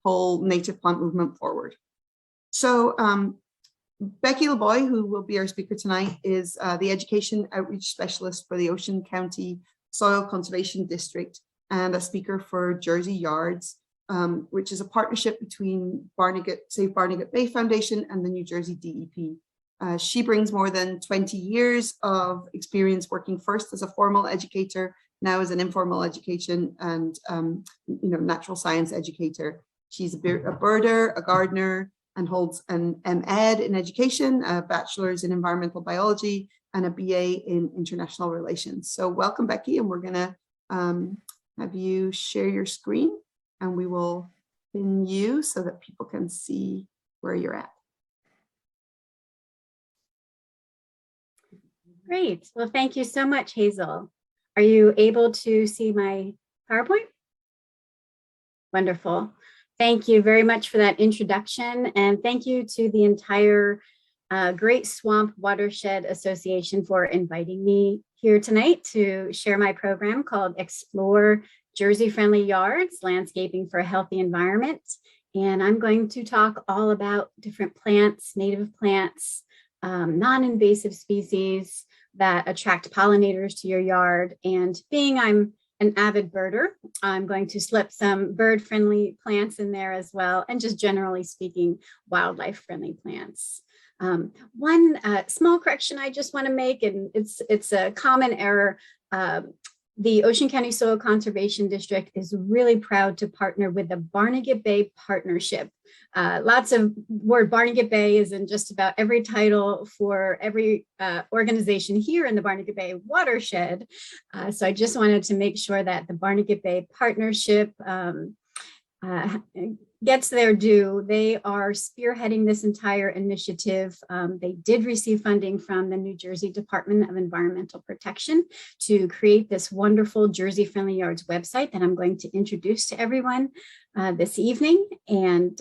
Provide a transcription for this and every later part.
whole native plant movement forward. So Becky LeBoy, who will be our speaker tonight, is the Education Outreach Specialist for the Ocean County Soil Conservation District and a speaker for Jersey Yards, which is a partnership between Save Barnegat Bay Foundation and the New Jersey DEP. She brings more than 20 years of experience working first as a formal educator, now as an informal education and natural science educator. She's a birder, a gardener, and holds an MEd in education, a bachelor's in environmental biology, and a BA in international relations. So welcome, Becky, and we're gonna have you share your screen, and we will pin you so that people can see where you're at. Great. Well, thank you so much, Hazel. Are you able to see my PowerPoint? Wonderful. Thank you very much for that introduction. And thank you to the entire Great Swamp Watershed Association for inviting me here tonight to share my program called Explore Jersey Friendly Yards, Landscaping for a Healthy Environment. And I'm going to talk all about different plants, native plants, non-invasive species that attract pollinators to your yard. And being I'm an avid birder, I'm going to slip some bird-friendly plants in there as well, and just generally speaking, wildlife-friendly plants. One small correction I just want to make, and it's a common error. The Ocean County Soil Conservation District is really proud to partner with the Barnegat Bay Partnership. Lots of word Barnegat Bay is in just about every title for every organization here in the Barnegat Bay Watershed. So I just wanted to make sure that the Barnegat Bay Partnership gets their due. They are spearheading this entire initiative. They did receive funding from the New Jersey Department of Environmental Protection to create this wonderful Jersey Friendly Yards website that I'm going to introduce to everyone this evening. And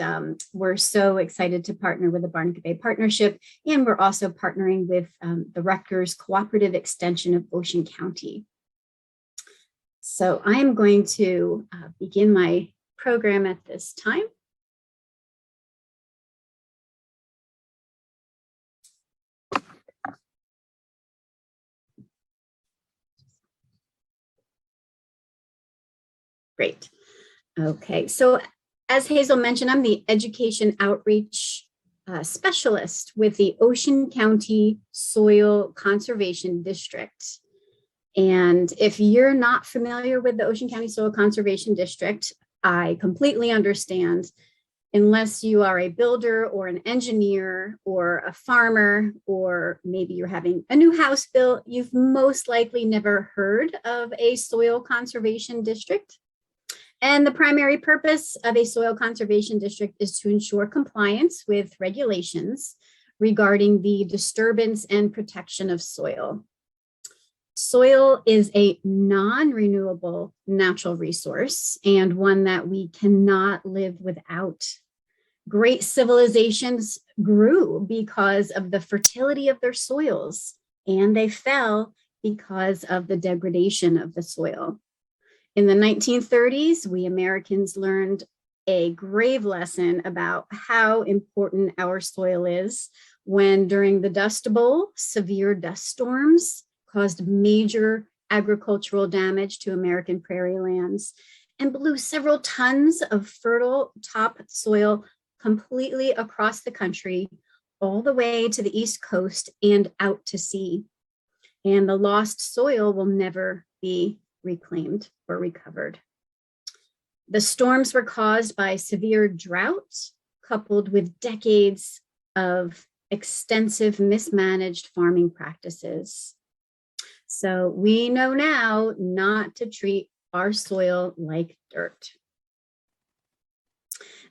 we're so excited to partner with the Barnegat Bay Partnership. And we're also partnering with the Rutgers Cooperative Extension of Ocean County. So I am going to begin my program at this time. Great. Okay, so as Hazel mentioned, I'm the Education Outreach Specialist with the Ocean County Soil Conservation District. And if you're not familiar with the Ocean County Soil Conservation District, I completely understand. Unless you are a builder or an engineer or a farmer, or maybe you're having a new house built, you've most likely never heard of a soil conservation district. And the primary purpose of a soil conservation district is to ensure compliance with regulations regarding the disturbance and protection of soil. Soil is a non-renewable natural resource and one that we cannot live without. Great civilizations grew because of the fertility of their soils, and they fell because of the degradation of the soil. In the 1930s, we Americans learned a grave lesson about how important our soil is when during the Dust Bowl, severe dust storms caused major agricultural damage to American prairie lands and blew several tons of fertile topsoil completely across the country, all the way to the East Coast and out to sea. And the lost soil will never be reclaimed or recovered. The storms were caused by severe drought, coupled with decades of extensive mismanaged farming practices. So we know now not to treat our soil like dirt.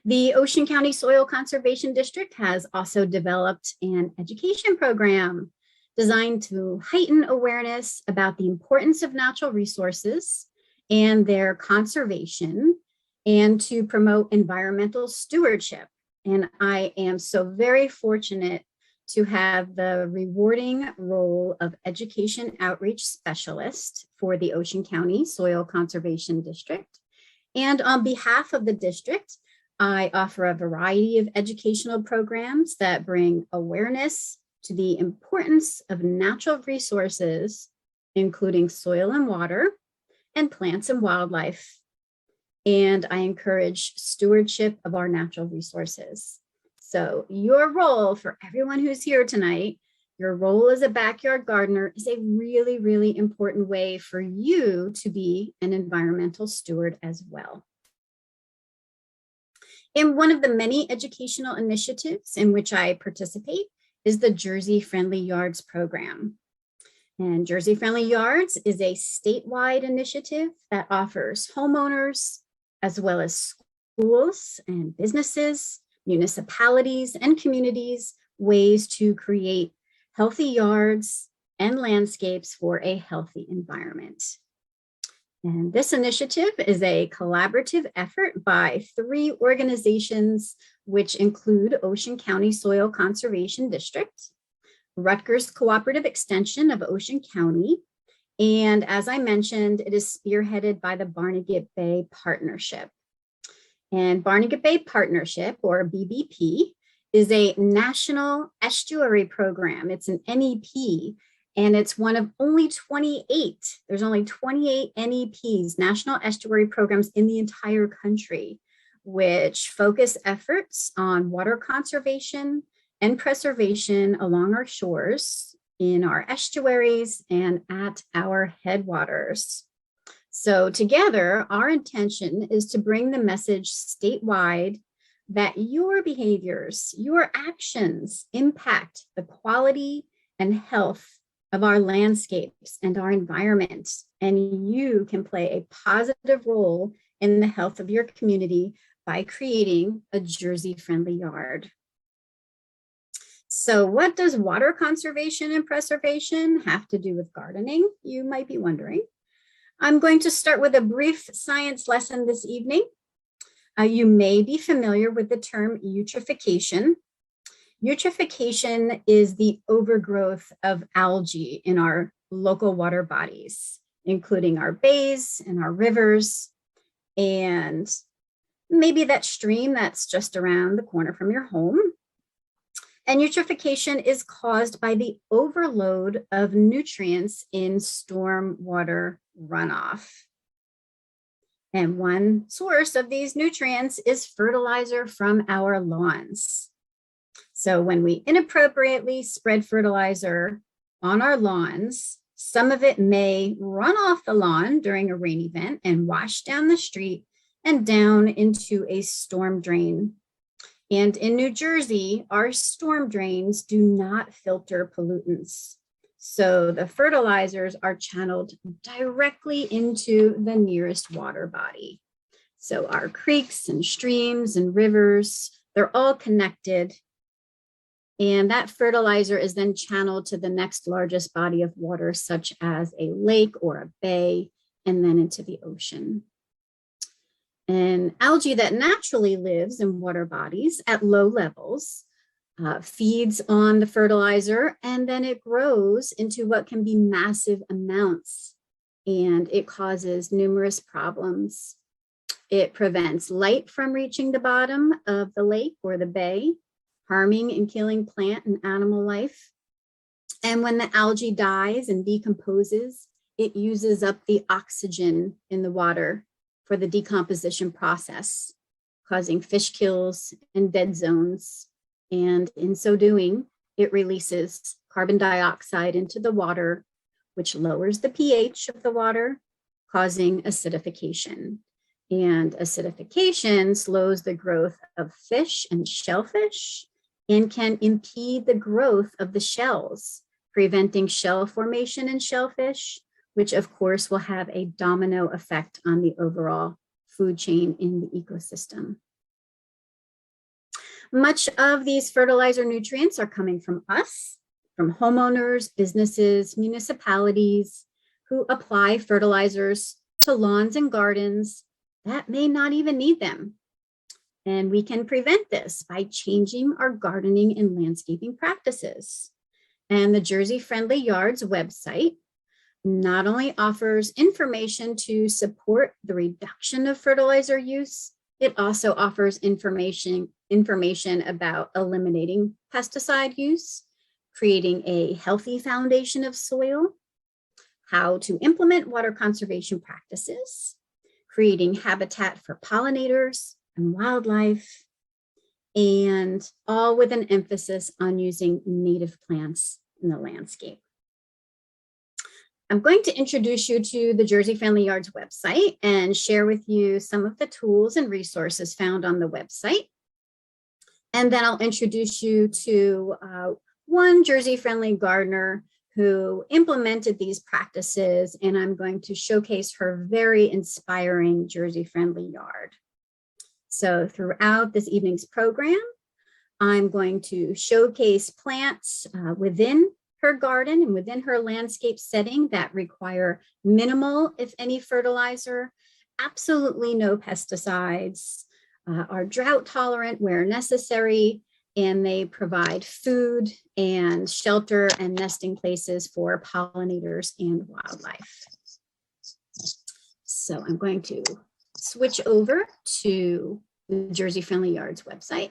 The Ocean County Soil Conservation District has also developed an education program designed to heighten awareness about the importance of natural resources and their conservation, and to promote environmental stewardship. And I am so very fortunate to have the rewarding role of Education Outreach Specialist for the Ocean County Soil Conservation District. And on behalf of the district, I offer a variety of educational programs that bring awareness to the importance of natural resources, including soil and water, and plants and wildlife. And I encourage stewardship of our natural resources. So your role, for everyone who's here tonight, your role as a backyard gardener is a really, really important way for you to be an environmental steward as well. And one of the many educational initiatives in which I participate is the Jersey Friendly Yards program. And Jersey Friendly Yards is a statewide initiative that offers homeowners, as well as schools and businesses, municipalities, and communities, ways to create healthy yards and landscapes for a healthy environment. And this initiative is a collaborative effort by 3 organizations, which include Ocean County Soil Conservation District, Rutgers Cooperative Extension of Ocean County, and as I mentioned, it is spearheaded by the Barnegat Bay Partnership. And Barnegat Bay Partnership, or BBP, is a national estuary program. It's an NEP, and it's one of only 28. There's only 28 NEPs, National Estuary Programs, in the entire country, which focus efforts on water conservation and preservation along our shores, in our estuaries, and at our headwaters. So together, our intention is to bring the message statewide that your behaviors, your actions impact the quality and health of our landscapes and our environment, and you can play a positive role in the health of your community by creating a Jersey-friendly yard. So what does water conservation and preservation have to do with gardening? You might be wondering. I'm going to start with a brief science lesson this evening. You may be familiar with the term eutrophication. Eutrophication is the overgrowth of algae in our local water bodies, including our bays and our rivers, and maybe that stream that's just around the corner from your home. And eutrophication is caused by the overload of nutrients in stormwater runoff. And one source of these nutrients is fertilizer from our lawns. So when we inappropriately spread fertilizer on our lawns, some of it may run off the lawn during a rain event and wash down the street and down into a storm drain. And in New Jersey, our storm drains do not filter pollutants. So the fertilizers are channeled directly into the nearest water body. So our creeks and streams and rivers, they're all connected. And that fertilizer is then channeled to the next largest body of water, such as a lake or a bay, and then into the ocean. And algae that naturally lives in water bodies at low levels feeds on the fertilizer, and then it grows into what can be massive amounts, and it causes numerous problems. It prevents light from reaching the bottom of the lake or the bay, harming and killing plant and animal life. And when the algae dies and decomposes, it uses up the oxygen in the water for the decomposition process, causing fish kills and dead zones. And in so doing, it releases carbon dioxide into the water, which lowers the pH of the water, causing acidification. And acidification slows the growth of fish and shellfish and can impede the growth of the shells, preventing shell formation in shellfish, which of course will have a domino effect on the overall food chain in the ecosystem. Much of these fertilizer nutrients are coming from us, from homeowners, businesses, municipalities who apply fertilizers to lawns and gardens that may not even need them. And we can prevent this by changing our gardening and landscaping practices. And the Jersey Friendly Yards website not only offers information to support the reduction of fertilizer use, It also offers information about eliminating pesticide use, creating a healthy foundation of soil, how to implement water conservation practices, creating habitat for pollinators and wildlife, and all with an emphasis on using native plants in the landscape. I'm going to introduce you to the Jersey Friendly Yards website and share with you some of the tools and resources found on the website. And then I'll introduce you to one Jersey Friendly gardener who implemented these practices, and I'm going to showcase her very inspiring Jersey Friendly yard. So throughout this evening's program, I'm going to showcase plants within her garden and within her landscape setting that require minimal, if any, fertilizer, absolutely no pesticides, are drought tolerant where necessary, and they provide food and shelter and nesting places for pollinators and wildlife. So I'm going to switch over to the Jersey Friendly Yards website.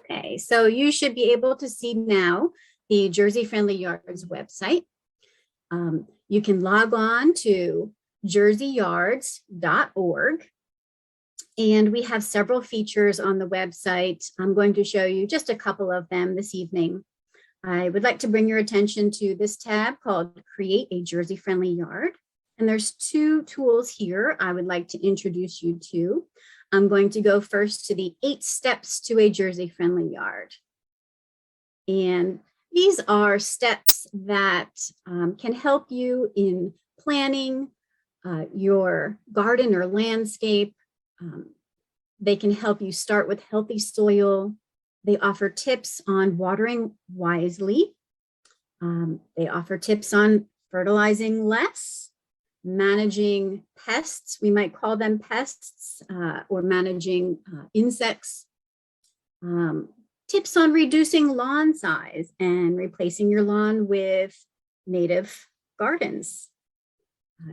Okay, so you should be able to see now the Jersey Friendly Yards website. You can log on to jerseyyards.org. And we have several features on the website. I'm going to show you just a couple of them this evening. I would like to bring your attention to this tab called Create a Jersey Friendly Yard. And there's two tools here I would like to introduce you to. I'm going to go first to the 8 steps to a Jersey Friendly Yard. And these are steps that can help you in planning your garden or landscape. They can help you start with healthy soil. They offer tips on watering wisely. They offer tips on fertilizing less, managing pests. We might call them pests, or managing insects. Tips on reducing lawn size and replacing your lawn with native gardens.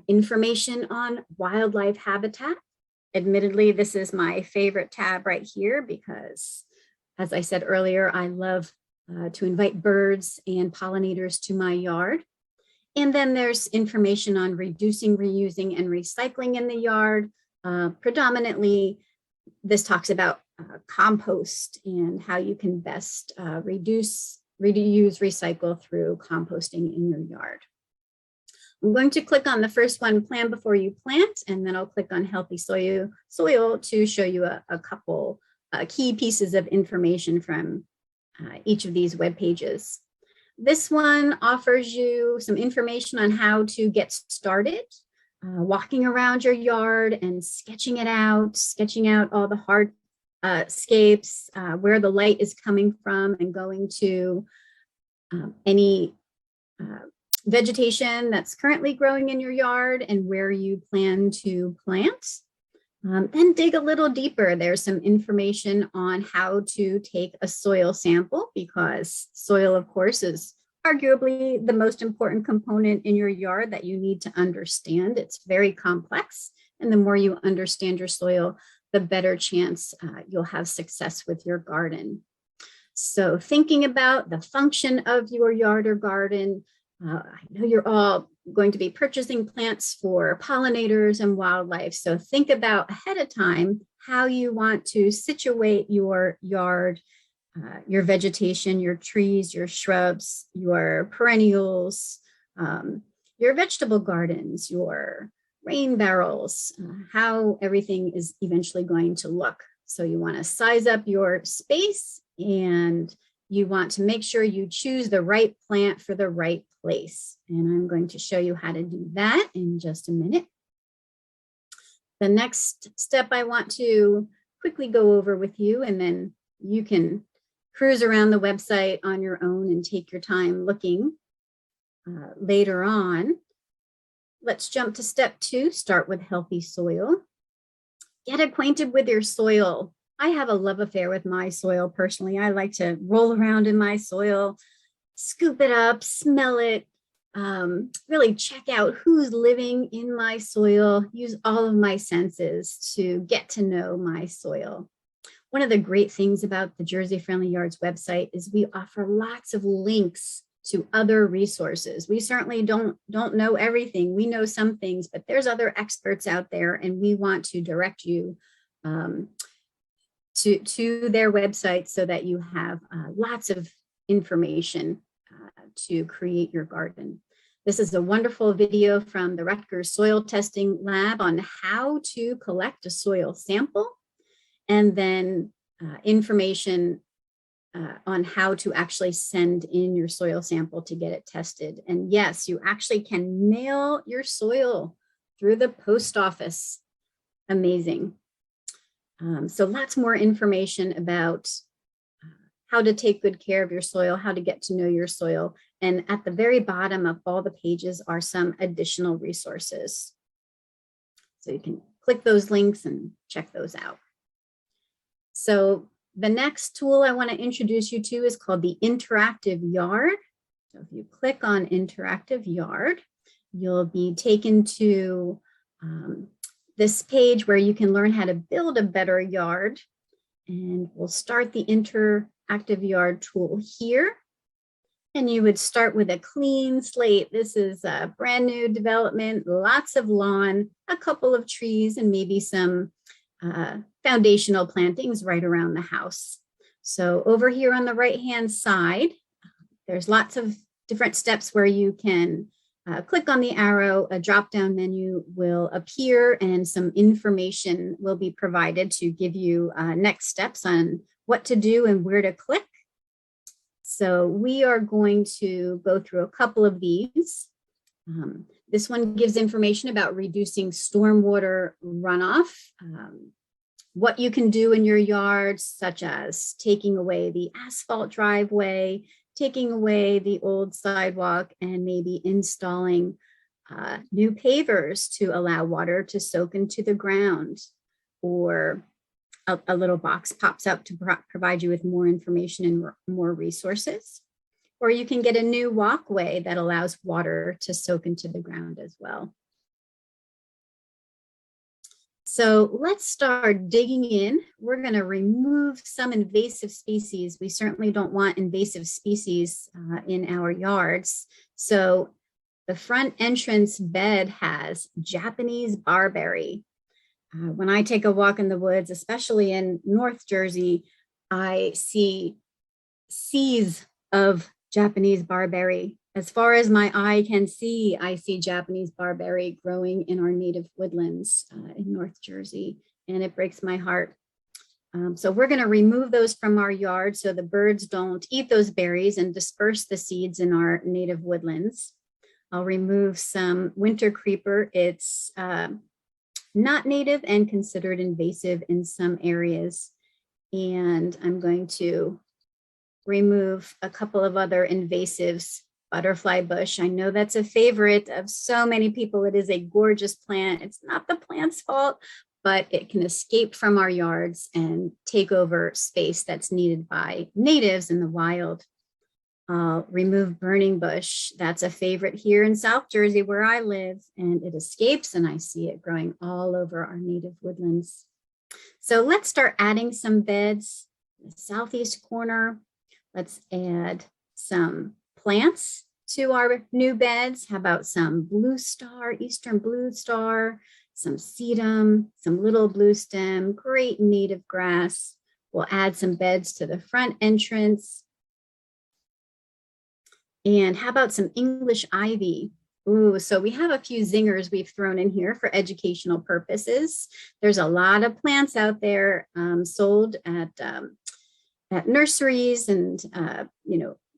Information on wildlife habitat. Admittedly, this is my favorite tab right here because, as I said earlier, I love to invite birds and pollinators to my yard. And then there's information on reducing, reusing, and recycling in the yard. Predominantly, this talks about compost and how you can best reduce, reuse, recycle through composting in your yard. I'm going to click on the first one, Plan Before You Plant, and then I'll click on Healthy Soil to show you a couple key pieces of information from each of these web pages. This one offers you some information on how to get started, walking around your yard and sketching out all the hardscapes, where the light is coming from, and going to any vegetation that's currently growing in your yard and where you plan to plant. Then dig a little deeper. There's some information on how to take a soil sample, because soil, of course, is arguably the most important component in your yard that you need to understand. It's very complex, and the more you understand your soil, the better chance you'll have success with your garden. So thinking about the function of your yard or garden, I know you're all going to be purchasing plants for pollinators and wildlife. So think about ahead of time how you want to situate your yard, your vegetation, your trees, your shrubs, your perennials, your vegetable gardens, your rain barrels, how everything is eventually going to look. So you want to size up your space, and you want to make sure you choose the right plant for the right place. And I'm going to show you how to do that in just a minute. The next step I want to quickly go over with you, and then you can cruise around the website on your own and take your time looking later on. Let's jump to step 2, start with healthy soil. Get acquainted with your soil. I have a love affair with my soil personally. I like to roll around in my soil, scoop it up, smell it, really check out who's living in my soil, use all of my senses to get to know my soil. One of the great things about the Jersey Friendly Yards website is we offer lots of links to other resources. We certainly don't know everything. We know some things, but there's other experts out there, and we want to direct you to their website so that you have lots of information to create your garden. This is a wonderful video from the Rutgers Soil Testing Lab on how to collect a soil sample, and then information on how to actually send in your soil sample to get it tested. And yes, you actually can mail your soil through the post office. Amazing. So lots more information about how to take good care of your soil, how to get to know your soil. And at the very bottom of all the pages are some additional resources. So you can click those links and check those out. So the next tool I want to introduce you to is called the Interactive Yard. So if you click on Interactive Yard, you'll be taken to this page where you can learn how to build a better yard. And we'll start the Interactive Yard tool here. And you would start with a clean slate. This is a brand new development, lots of lawn, a couple of trees, and maybe some foundational plantings right around the house. So over here on the right-hand side, there's lots of different steps where you can click on the arrow, a drop-down menu will appear, and some information will be provided to give you next steps on what to do and where to click. So we are going to go through a couple of these. This one gives information about reducing stormwater runoff, what you can do in your yard, such as taking away the asphalt driveway, taking away the old sidewalk, and maybe installing new pavers to allow water to soak into the ground, or a little box pops up to provide you with more information and more resources. Or you can get a new walkway that allows water to soak into the ground as well. So let's start digging in. We're going to remove some invasive species. We certainly don't want invasive species in our yards. So the front entrance bed has Japanese barberry. When I take a walk in the woods, especially in North Jersey, I see seas of Japanese barberry. As far as my eye can see, I see Japanese barberry growing in our native woodlands in North Jersey, and it breaks my heart. So we're going to remove those from our yard so the birds don't eat those berries and disperse the seeds in our native woodlands. I'll remove some winter creeper. It's not native and considered invasive in some areas. And I'm going to remove a couple of other invasives. Butterfly bush, I know that's a favorite of so many people. It is a gorgeous plant. It's not the plant's fault, but it can escape from our yards and take over space that's needed by natives in the wild. Remove burning bush. That's a favorite here in South Jersey where I live, and it escapes, and I see it growing all over our native woodlands. So let's start adding some beds. In the southeast corner, let's add some plants to our new beds. How about some blue star, eastern blue star, some sedum, some little blue stem, great native grass. We'll add some beds to the front entrance. And how about some English ivy? Ooh, so we have a few zingers we've thrown in here for educational purposes. There's a lot of plants out there sold at nurseries and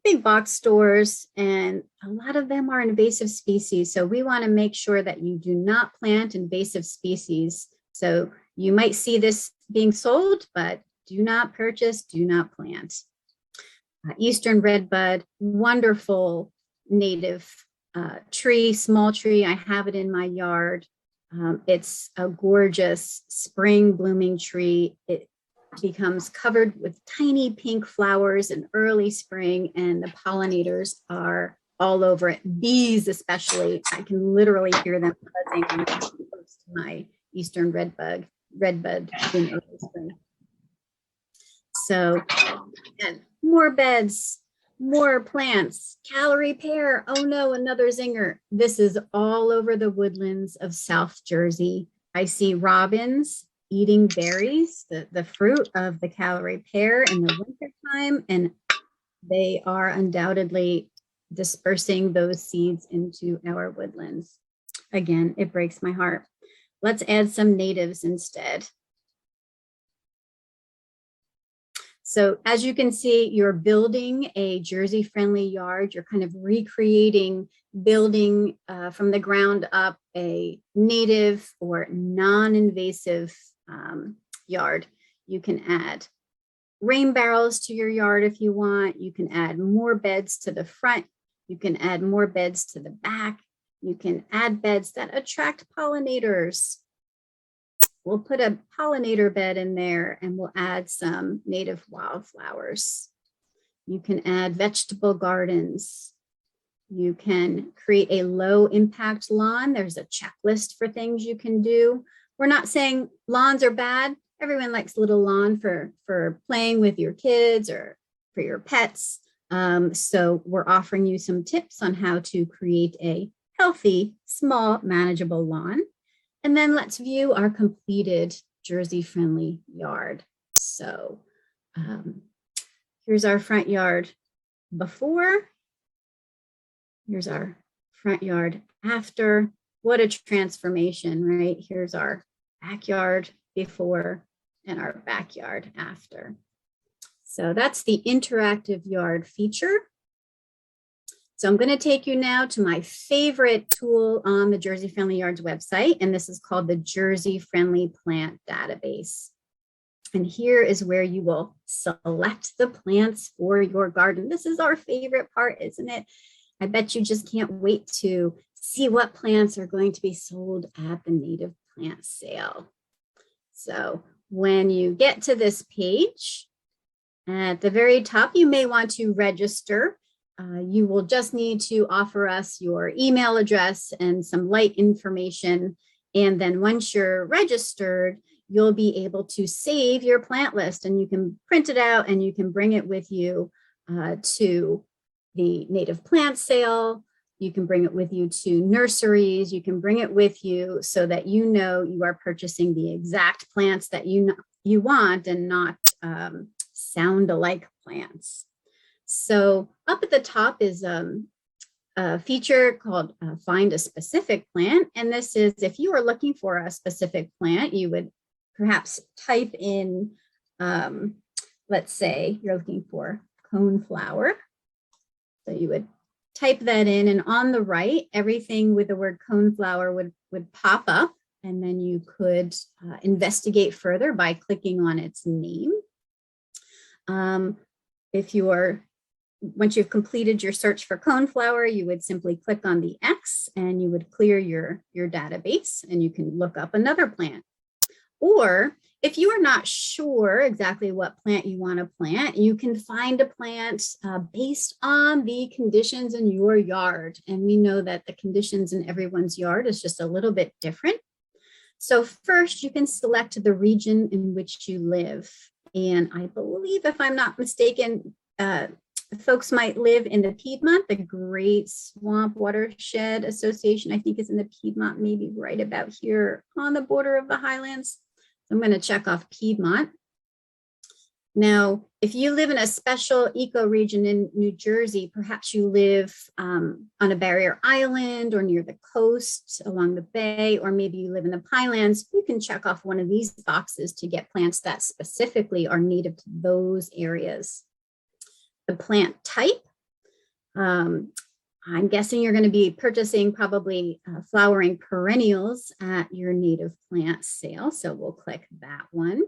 big box stores, and a lot of them are invasive species. So we want to make sure that you do not plant invasive species. So you might see this being sold, but do not purchase, do not plant. Eastern redbud, wonderful native tree, small tree. I have it in my yard. It's a gorgeous spring blooming tree. It becomes covered with tiny pink flowers in early spring, and the pollinators are all over it. Bees especially, I can literally hear them buzzing when I'm close to my eastern redbud in early spring. So, and more beds, more plants, calorie pear. Oh no, another zinger. This is all over the woodlands of South Jersey. I see robins eating berries, the fruit of the calorie pear in the wintertime, and they are undoubtedly dispersing those seeds into our woodlands. Again, it breaks my heart. Let's add some natives instead. So as you can see, you're building a Jersey-friendly yard. You're kind of recreating, building from the ground up a native or non-invasive yard. You can add rain barrels to your yard if you want. You can add more beds to the front. You can add more beds to the back. You can add beds that attract pollinators. We'll put a pollinator bed in there and we'll add some native wildflowers. You can add vegetable gardens. You can create a low impact lawn. There's a checklist for things you can do. We're not saying lawns are bad. Everyone likes a little lawn for playing with your kids or for your pets. So we're offering you some tips on how to create a healthy, small, manageable lawn. And then let's view our completed Jersey-friendly yard. So here's our front yard before. Here's our front yard after. What a transformation, right? Here's our backyard before and our backyard after. So that's the interactive yard feature. So I'm going to take you now to my favorite tool on the Jersey Friendly Yards website, and this is called the Jersey Friendly Plant Database. And here is where you will select the plants for your garden. This is our favorite part, isn't it? I bet you just can't wait to see what plants are going to be sold at the native plant sale. So when you get to this page, at the very top, you may want to register. You will just need to offer us your email address and some light information. And then once you're registered, you'll be able to save your plant list and you can print it out and you can bring it with you to the native plant sale. You can bring it with you to nurseries. You can bring it with you so that you know you are purchasing the exact plants that you want and not sound-alike plants. So up at the top is a feature called Find a Specific Plant. And this is if you are looking for a specific plant, you would perhaps type in, let's say you're looking for coneflower. So you would type that in, and on the right, everything with the word coneflower would pop up, and then you could investigate further by clicking on its name. Once you've completed your search for coneflower, you would simply click on the X and you would clear your database and you can look up another plant. Or if you are not sure exactly what plant you want to plant, you can find a plant based on the conditions in your yard. And we know that the conditions in everyone's yard is just a little bit different. So first you can select the region in which you live. And I believe, if I'm not mistaken, folks might live in the Piedmont. The Great Swamp Watershed Association, I think, is in the Piedmont, maybe right about here on the border of the Highlands. So I'm going to check off Piedmont. Now, if you live in a special ecoregion in New Jersey, perhaps you live on a barrier island or near the coast along the bay, or maybe you live in the Pinelands, you can check off one of these boxes to get plants that specifically are native to those areas. The plant type, I'm guessing you're going to be purchasing probably flowering perennials at your native plant sale. So we'll click that one.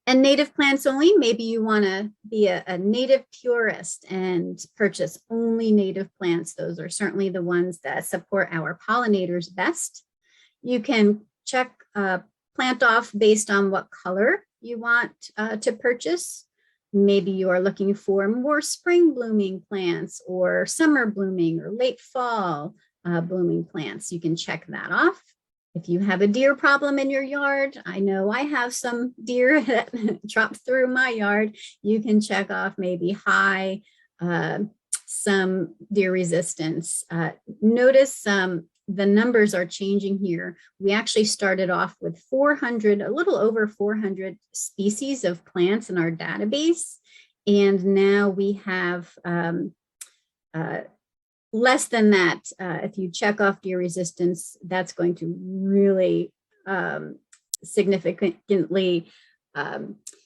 And native plants only, maybe you want to be a native purist and purchase only native plants. Those are certainly the ones that support our pollinators best. You can check plant off based on what color you want to purchase. Maybe you're looking for more spring blooming plants or summer blooming or late fall blooming plants. You can check that off. If you have a deer problem in your yard, I know I have some deer that drop through my yard. You can check off maybe high, some deer resistance. Notice the numbers are changing here. We actually started off with 400, a little over 400 species of plants in our database. And now we have less than that. If you check off deer resistance, that's going to really significantly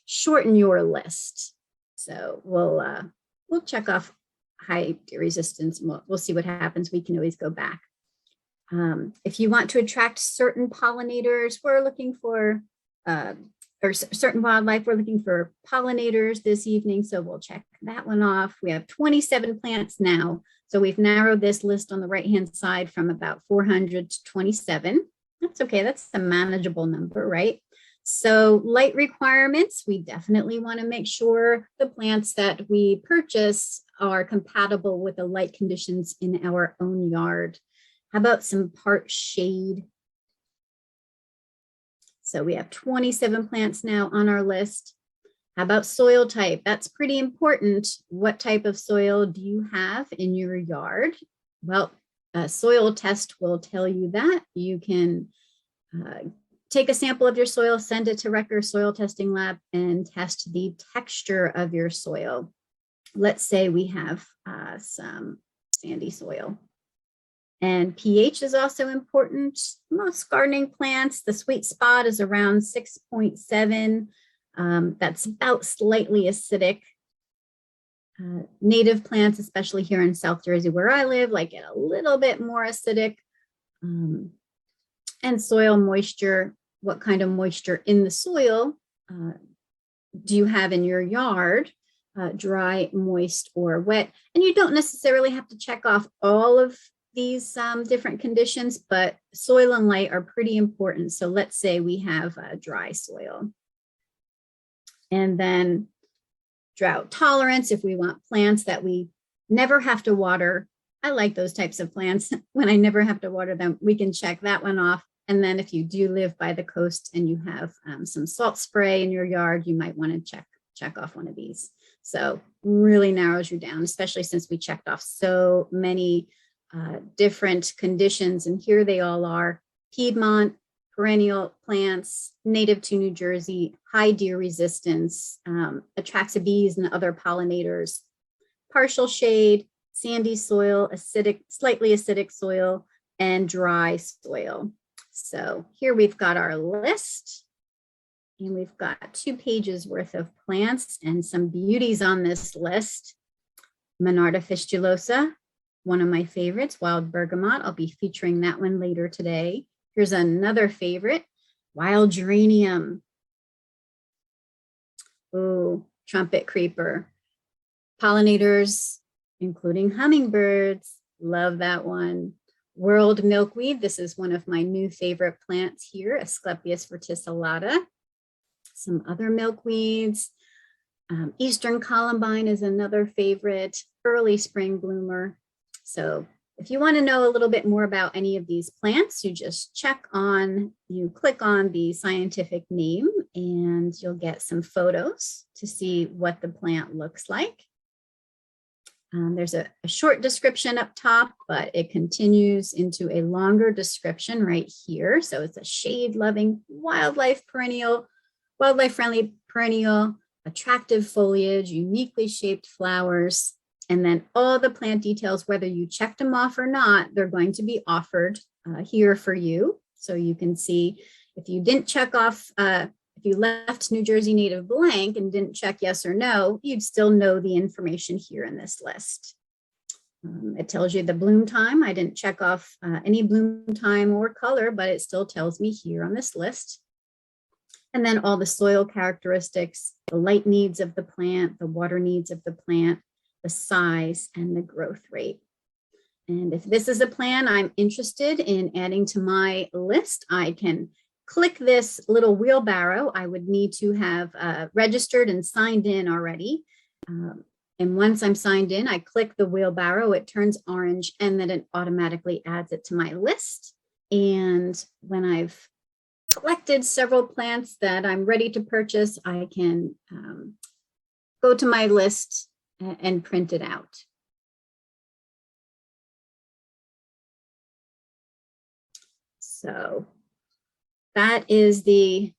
shorten your list. So we'll check off high deer resistance. And we'll see what happens. We can always go back. If you want to attract certain pollinators, we're looking for, or certain wildlife, we're looking for pollinators this evening. So we'll check that one off. We have 27 plants now. So we've narrowed this list on the right-hand side from about 400 to 27. That's okay, that's a manageable number, right? So light requirements, we definitely want to make sure the plants that we purchase are compatible with the light conditions in our own yard. How about some part shade? So we have 27 plants now on our list. How about soil type? That's pretty important. What type of soil do you have in your yard? Well, a soil test will tell you that. You can take a sample of your soil, send it to Recker Soil Testing Lab, and test the texture of your soil. Let's say we have some sandy soil. And pH is also important. Most gardening plants, the sweet spot is around 6.7. That's about slightly acidic. Native plants, especially here in South Jersey where I live, like it a little bit more acidic. And soil moisture, what kind of moisture in the soil do you have in your yard? Dry, moist, or wet. And you don't necessarily have to check off all of these different conditions, but soil and light are pretty important. So let's say we have dry soil. And then drought tolerance, if we want plants that we never have to water. I like those types of plants. When I never have to water them, we can check that one off. And then if you do live by the coast and you have some salt spray in your yard, you might want to check off one of these. So really narrows you down, especially since we checked off so many different conditions. And here they all are: Piedmont, perennial plants, native to New Jersey, high deer resistance, attracts bees and other pollinators, partial shade, sandy soil, acidic, slightly acidic soil, and dry soil. So here we've got our list, and we've got 2 pages worth of plants and some beauties on this list. Monarda fistulosa, one of my favorites, wild bergamot. I'll be featuring that one later today. Here's another favorite, wild geranium. Oh, trumpet creeper. Pollinators, including hummingbirds. Love that one. World milkweed. This is one of my new favorite plants here, Asclepias verticillata. Some other milkweeds. Eastern columbine is another favorite, early spring bloomer. So if you want to know a little bit more about any of these plants, you just click on the scientific name and you'll get some photos to see what the plant looks like. There's a short description up top, but it continues into a longer description right here. So it's a shade-loving wildlife-friendly perennial, attractive foliage, uniquely shaped flowers, and then all the plant details, whether you checked them off or not, they're going to be offered here for you. So you can see if you didn't check off, if you left New Jersey native blank and didn't check yes or no, you'd still know the information here in this list. It tells you the bloom time. I didn't check off any bloom time or color, but it still tells me here on this list. And then all the soil characteristics, the light needs of the plant, the water needs of the plant, the size, and the growth rate. And if this is a plant I'm interested in adding to my list, I can click this little wheelbarrow. I would need to have registered and signed in already. And once I'm signed in, I click the wheelbarrow, it turns orange, and then it automatically adds it to my list. And when I've collected several plants that I'm ready to purchase, I can go to my list and print it out. So that is the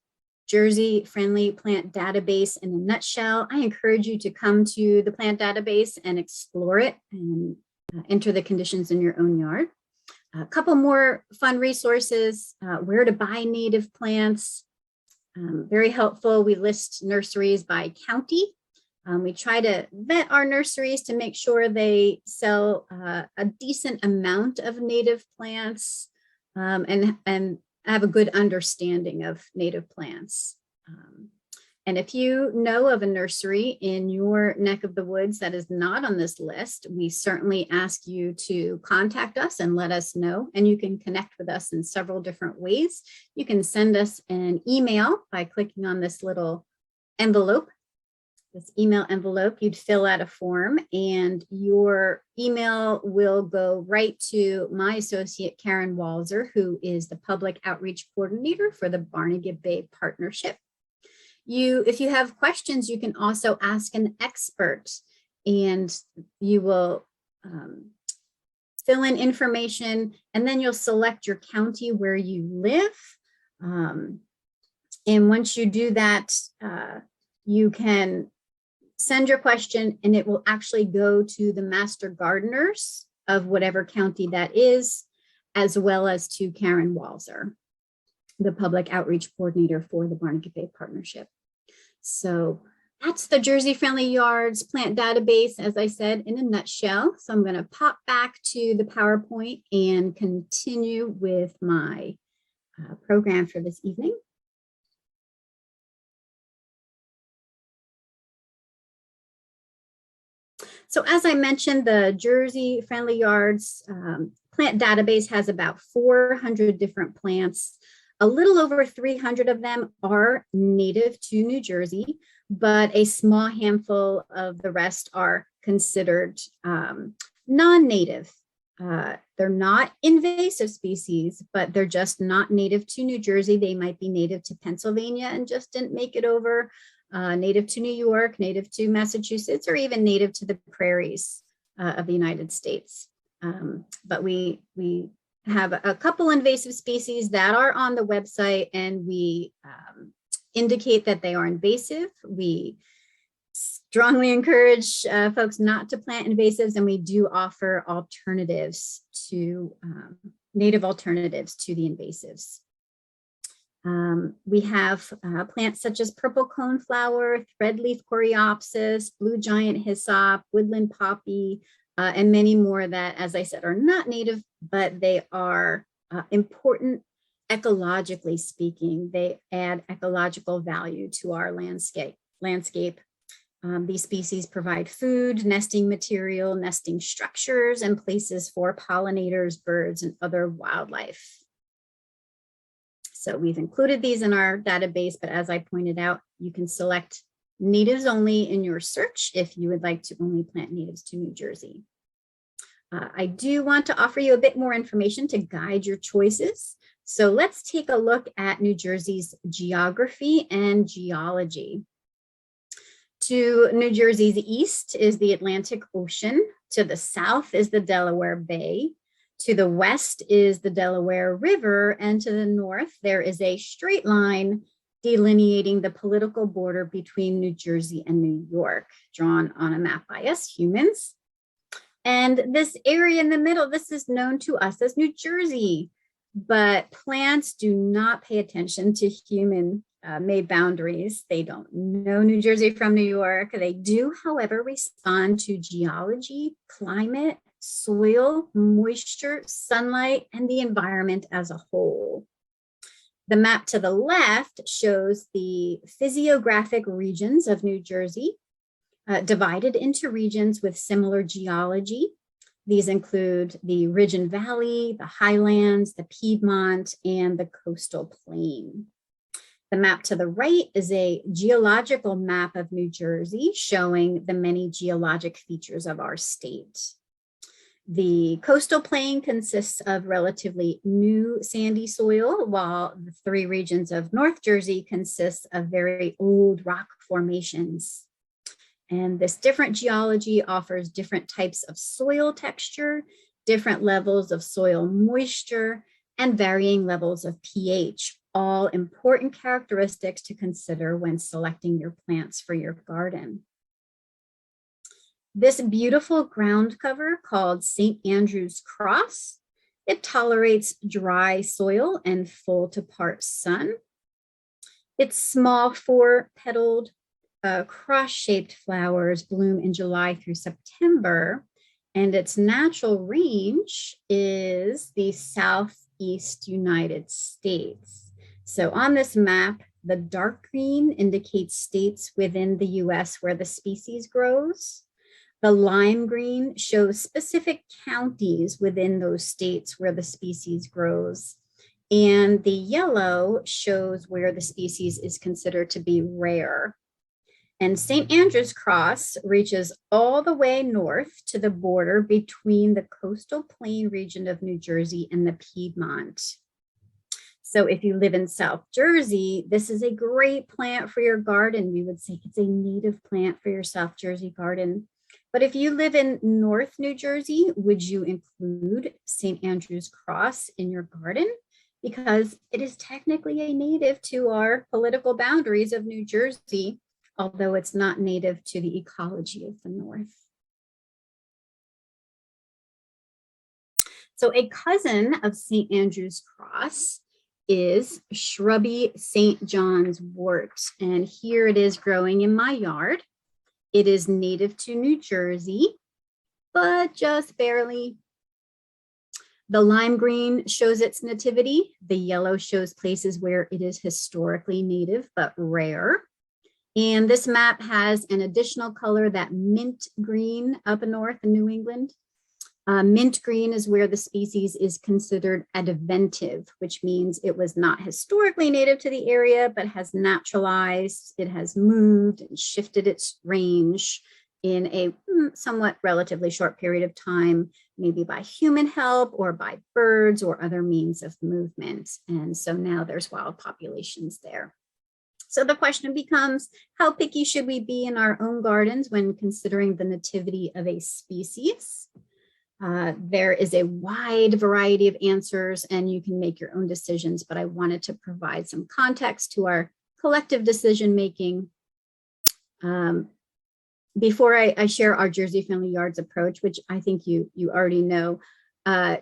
Jersey Friendly Plant Database in a nutshell. I encourage you to come to the plant database and explore it and enter the conditions in your own yard. A couple more fun resources, where to buy native plants. Very helpful. We list nurseries by county. We try to vet our nurseries to make sure they sell a decent amount of native plants and have a good understanding of native plants. And if you know of a nursery in your neck of the woods that is not on this list, we certainly ask you to contact us and let us know. And you can connect with us in several different ways. You can send us an email by clicking on this little envelope. This email envelope, you'd fill out a form and your email will go right to my associate, Karen Walzer, who is the public outreach coordinator for the Barnegat Bay Partnership. If you have questions, you can also ask an expert and you will fill in information and then you'll select your county where you live. And once you do that, you can send your question and it will actually go to the master gardeners of whatever county that is, as well as to Karen Walzer, the public outreach coordinator for the Barnegat Bay Partnership. So that's the Jersey Friendly Yards plant database, as I said, in a nutshell. So I'm going to pop back to the PowerPoint and continue with my program for this evening. So as I mentioned, the Jersey Friendly Yards plant database has about 400 different plants. A little over 300 of them are native to New Jersey, but a small handful of the rest are considered non-native. They're not invasive species, but they're just not native to New Jersey. They might be native to Pennsylvania and just didn't make it over. Native to New York, native to Massachusetts, or even native to the prairies of the United States. But we have a couple invasive species that are on the website and we indicate that they are invasive. We strongly encourage folks not to plant invasives, and we do offer alternatives to native alternatives to the invasives. We have plants such as purple coneflower, threadleaf coreopsis, blue giant hyssop, woodland poppy, and many more that, as I said, are not native, but they are important ecologically speaking. They add ecological value to our landscape. These species provide food, nesting material, nesting structures, and places for pollinators, birds, and other wildlife. So we've included these in our database, but as I pointed out, you can select natives only in your search if you would like to only plant natives to New Jersey. I do want to offer you a bit more information to guide your choices. So let's take a look at New Jersey's geography and geology. To New Jersey's east is the Atlantic Ocean. To the south is the Delaware Bay. To the west is the Delaware River, and to the north, there is a straight line delineating the political border between New Jersey and New York, drawn on a map by us humans. And this area in the middle, this is known to us as New Jersey, but plants do not pay attention to human made boundaries. They don't know New Jersey from New York. They do, however, respond to geology, climate, soil, moisture, sunlight, and the environment as a whole. The map to the left shows the physiographic regions of New Jersey, divided into regions with similar geology. These include the Ridge and Valley, the Highlands, the Piedmont, and the coastal plain. The map to the right is a geological map of New Jersey showing the many geologic features of our state. The coastal plain consists of relatively new sandy soil, while the three regions of North Jersey consist of very old rock formations. And this different geology offers different types of soil texture, different levels of soil moisture, and varying levels of pH, all important characteristics to consider when selecting your plants for your garden. This beautiful ground cover called St. Andrew's Cross, it tolerates dry soil and full to part sun. Its small four-petaled cross-shaped flowers bloom in July through September, and its natural range is the Southeast United States. So on this map, the dark green indicates states within the US where the species grows. The lime green shows specific counties within those states where the species grows. And the yellow shows where the species is considered to be rare. And St. Andrew's Cross reaches all the way north to the border between the coastal plain region of New Jersey and the Piedmont. So if you live in South Jersey, this is a great plant for your garden. We would say it's a native plant for your South Jersey garden. But if you live in North New Jersey, would you include St. Andrew's Cross in your garden? Because it is technically a native to our political boundaries of New Jersey, although it's not native to the ecology of the North. So a cousin of St. Andrew's Cross is shrubby St. John's wort. And here it is growing in my yard. It is native to New Jersey, but just barely. The lime green shows its nativity. The yellow shows places where it is historically native, but rare. And this map has an additional color, that mint green up north in New England. Mint green is where the species is considered adventive, which means it was not historically native to the area, but has naturalized, it has moved and shifted its range in a somewhat relatively short period of time, maybe by human help or by birds or other means of movement. And so now there's wild populations there. So the question becomes, how picky should we be in our own gardens when considering the nativity of a species? There is a wide variety of answers and you can make your own decisions, but I wanted to provide some context to our collective decision-making. Before I share our Jersey Friendly Yards approach, which I think you already know,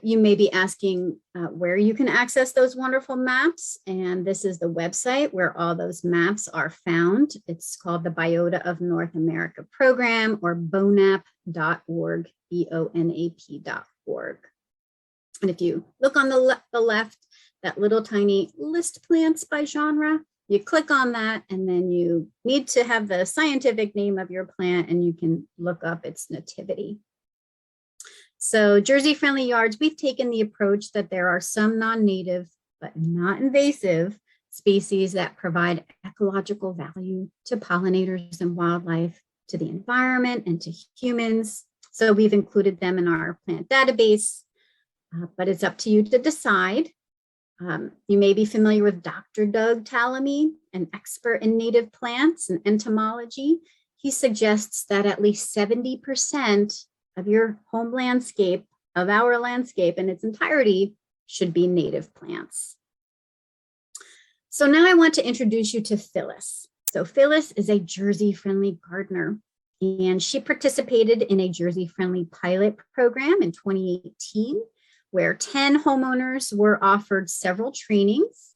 you may be asking where you can access those wonderful maps. And this is the website where all those maps are found. It's called the Biota of North America Program, or bonap.org, bonap.org. And if you look on the left, that little tiny list plants by genre, you click on that and then you need to have the scientific name of your plant and you can look up its nativity. So Jersey Friendly Yards, we've taken the approach that there are some non-native but not invasive species that provide ecological value to pollinators and wildlife, to the environment and to humans. So we've included them in our plant database, but it's up to you to decide. You may be familiar with Dr. Doug Tallamy, an expert in native plants and entomology. He suggests that at least 70% of your home landscape, of our landscape in its entirety, should be native plants. So now I want to introduce you to Phyllis. So Phyllis is a Jersey Friendly gardener, and she participated in a Jersey Friendly pilot program in 2018, where 10 homeowners were offered several trainings,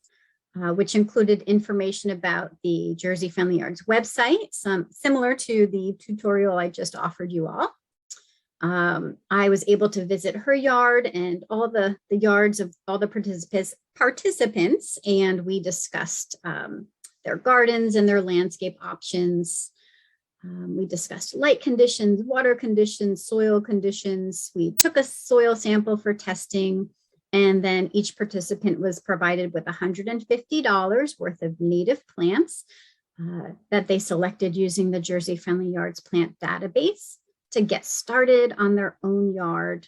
which included information about the Jersey Friendly Yards website, some similar to the tutorial I just offered you all. I was able to visit her yard and all the yards of all the participants, and we discussed their gardens and their landscape options. We discussed light conditions, water conditions, soil conditions. We took a soil sample for testing, and then each participant was provided with $150 worth of native plants that they selected using the Jersey Friendly Yards plant database to get started on their own yard.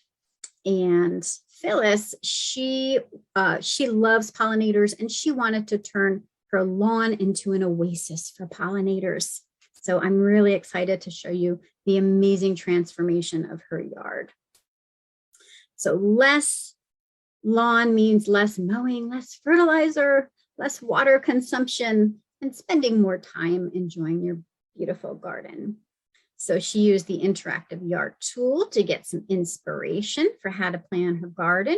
And Phyllis, she loves pollinators, and she wanted to turn her lawn into an oasis for pollinators. So I'm really excited to show you the amazing transformation of her yard. So less lawn means less mowing, less fertilizer, less water consumption, and spending more time enjoying your beautiful garden. So she used the interactive yard tool to get some inspiration for how to plan her garden.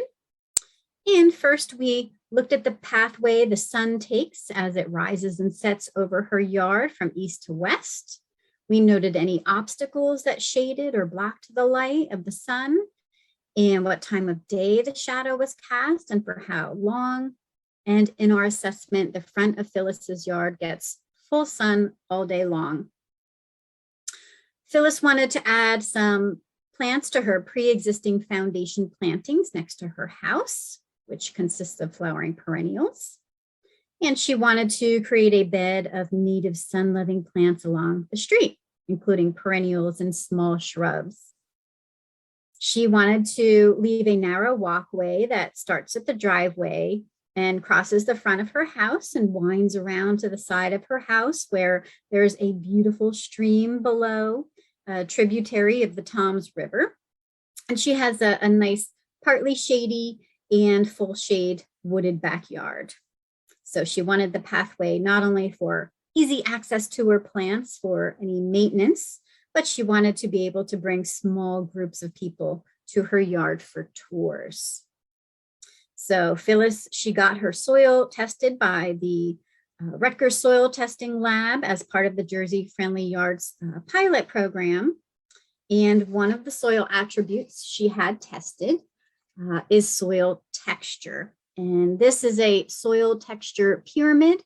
And first we looked at the pathway the sun takes as it rises and sets over her yard from east to west. We noted any obstacles that shaded or blocked the light of the sun, and what time of day the shadow was cast and for how long. And in our assessment, the front of Phyllis's yard gets full sun all day long. Phyllis wanted to add some plants to her pre-existing foundation plantings next to her house, which consists of flowering perennials. And she wanted to create a bed of native sun-loving plants along the street, including perennials and small shrubs. She wanted to leave a narrow walkway that starts at the driveway and crosses the front of her house and winds around to the side of her house where there's a beautiful stream below, a tributary of the Toms River. And she has a nice, partly shady and full shade wooded backyard. So she wanted the pathway not only for easy access to her plants for any maintenance, but she wanted to be able to bring small groups of people to her yard for tours. So Phyllis, she got her soil tested by the Rutgers Soil Testing Lab as part of the Jersey Friendly Yards pilot program. And one of the soil attributes she had tested is soil texture. And this is a soil texture pyramid.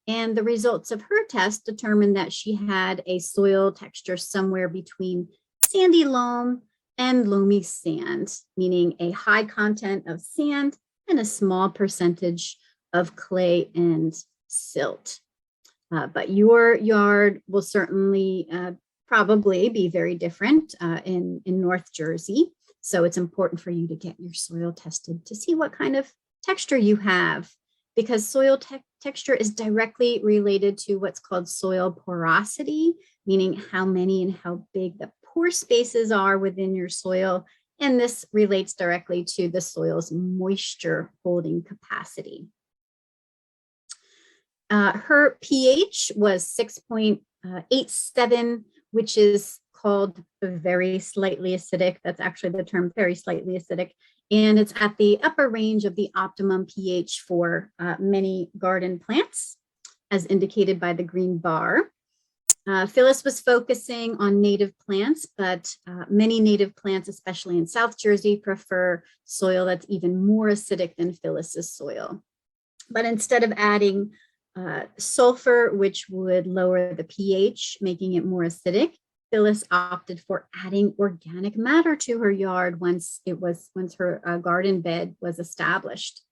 And the results of her test determined that she had a soil texture somewhere between sandy loam and loamy sand, meaning a high content of sand and a small percentage of clay and silt. But your yard will certainly probably be very different in North Jersey. So it's important for you to get your soil tested to see what kind of texture you have, because soil texture is directly related to what's called soil porosity, meaning how many and how big the pore spaces are within your soil. And this relates directly to the soil's moisture holding capacity. Her pH was 6.87, which is called very slightly acidic. That's actually the term, very slightly acidic. And it's at the upper range of the optimum pH for many garden plants, as indicated by the green bar. Phyllis was focusing on native plants, but many native plants, especially in South Jersey, prefer soil that's even more acidic than Phyllis's soil. But instead of adding sulfur, which would lower the pH, making it more acidic, Phyllis opted for adding organic matter to her yard once her garden bed was established.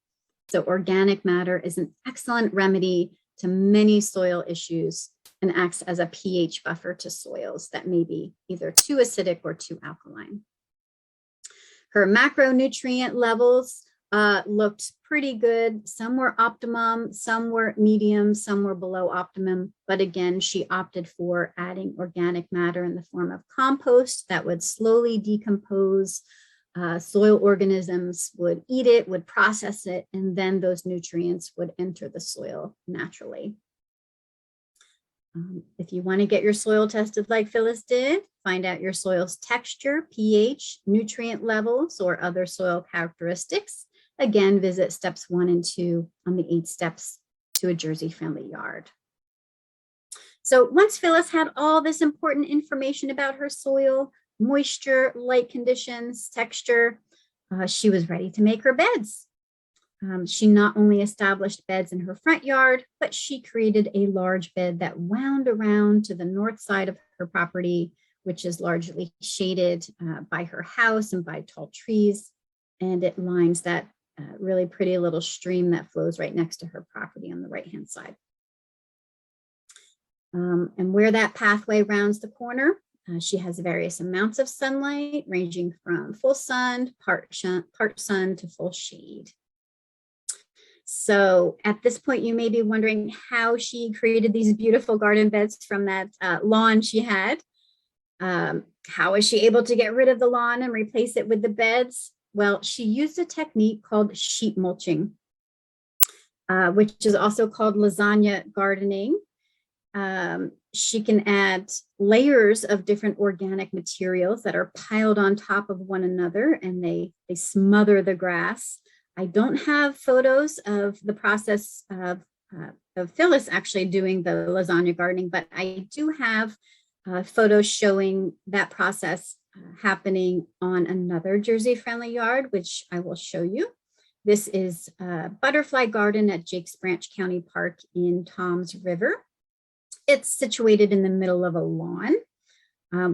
So organic matter is an excellent remedy to many soil issues and acts as a pH buffer to soils that may be either too acidic or too alkaline. Her macronutrient levels looked pretty good. Some were optimum, some were medium, some were below optimum. But again, she opted for adding organic matter in the form of compost that would slowly decompose. Soil organisms would eat it, would process it, and then those nutrients would enter the soil naturally. If you want to get your soil tested like Phyllis did, find out your soil's texture, pH, nutrient levels, or other soil characteristics. Again, visit steps 1 and 2 on the 8 steps to a Jersey-friendly yard. So once Phyllis had all this important information about her soil, moisture, light conditions, texture, she was ready to make her beds. She not only established beds in her front yard, but she created a large bed that wound around to the north side of her property, which is largely shaded by her house and by tall trees. And it lines that really pretty little stream that flows right next to her property on the right-hand side. And where that pathway rounds the corner, she has various amounts of sunlight ranging from full sun, part sun to full shade. So at this point, you may be wondering how she created these beautiful garden beds from that lawn she had. How is she able to get rid of the lawn and replace it with the beds? Well, she used a technique called sheet mulching, which is also called lasagna gardening. She can add layers of different organic materials that are piled on top of one another, and they smother the grass. I don't have photos of the process of Phyllis actually doing the lasagna gardening, but I do have photos showing that process happening on another Jersey-friendly yard, which I will show you. This is a butterfly garden at Jakes Branch County Park in Toms River. It's situated in the middle of a lawn,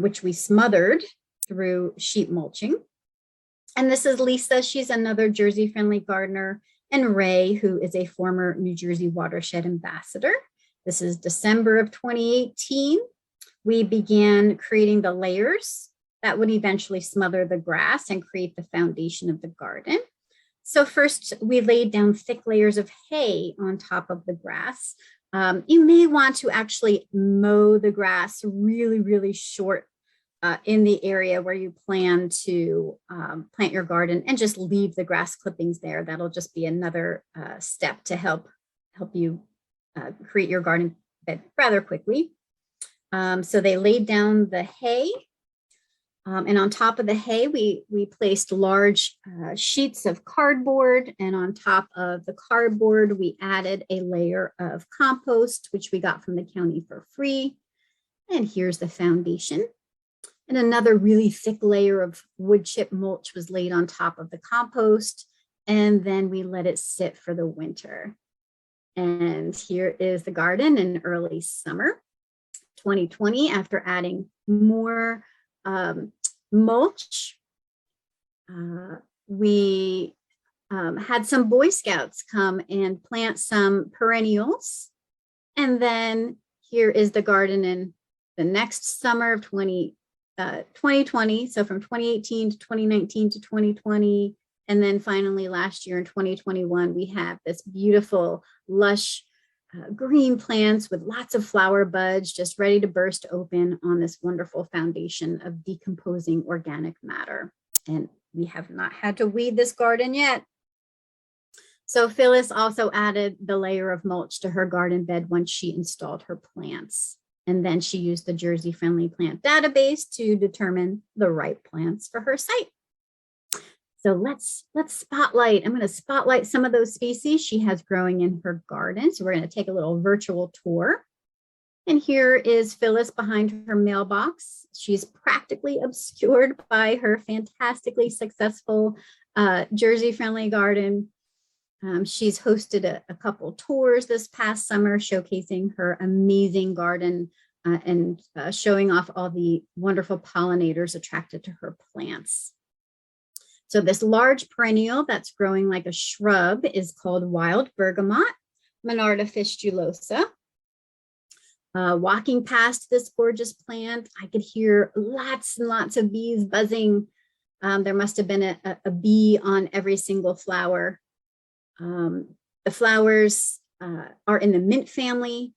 which we smothered through sheet mulching. And this is Lisa. She's another Jersey-friendly gardener, and Ray, who is a former New Jersey Watershed ambassador. This is December of 2018. We began creating the layers that would eventually smother the grass and create the foundation of the garden. So first, we laid down thick layers of hay on top of the grass. You may want to actually mow the grass really, really short in the area where you plan to plant your garden, and just leave the grass clippings there. That'll just be another step to help you create your garden bed rather quickly. So they laid down the hay, and on top of the hay, we placed large sheets of cardboard, and on top of the cardboard, we added a layer of compost, which we got from the county for free. And here's the foundation. And another really thick layer of wood chip mulch was laid on top of the compost, and then we let it sit for the winter. And here is the garden in early summer 2020. After adding more mulch, we had some Boy Scouts come and plant some perennials. And then here is the garden in the next summer of 2020. So from 2018 to 2019 to 2020. And then finally last year in 2021, we have this beautiful, lush green plants with lots of flower buds just ready to burst open on this wonderful foundation of decomposing organic matter. And we have not had to weed this garden yet. So Phyllis also added the layer of mulch to her garden bed once she installed her plants. And then she used the Jersey Friendly Plant Database to determine the right plants for her site. So let's spotlight. I'm going to spotlight some of those species she has growing in her garden. So we're going to take a little virtual tour. And here is Phyllis behind her mailbox. She's practically obscured by her fantastically successful Jersey-friendly garden. She's hosted a couple tours this past summer showcasing her amazing garden and showing off all the wonderful pollinators attracted to her plants. So this large perennial that's growing like a shrub is called wild bergamot, Monarda fistulosa. Walking past this gorgeous plant, I could hear lots and lots of bees buzzing. There must have been a bee on every single flower. The flowers are in the mint family.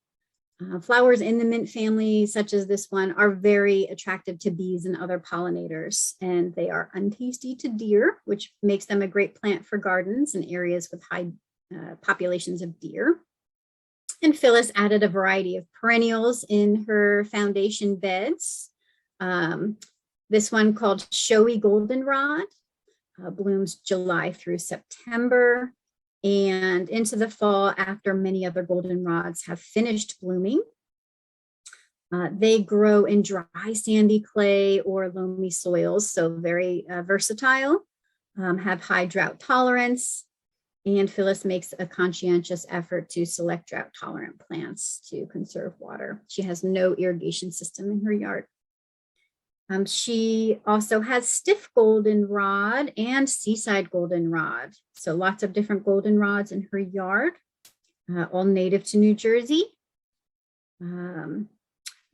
Flowers in the mint family, such as this one, are very attractive to bees and other pollinators, and they are untasty to deer, which makes them a great plant for gardens in areas with high populations of deer. And Phyllis added a variety of perennials in her foundation beds. This one called Showy Golden Rod blooms July through September and into the fall after many other goldenrods have finished blooming. They grow in dry, sandy clay or loamy soils, so very versatile, have high drought tolerance, And Phyllis makes a conscientious effort to select drought-tolerant plants to conserve water. She has no irrigation system in her yard. She also has stiff goldenrod and seaside goldenrod. So lots of different goldenrods in her yard, all native to New Jersey.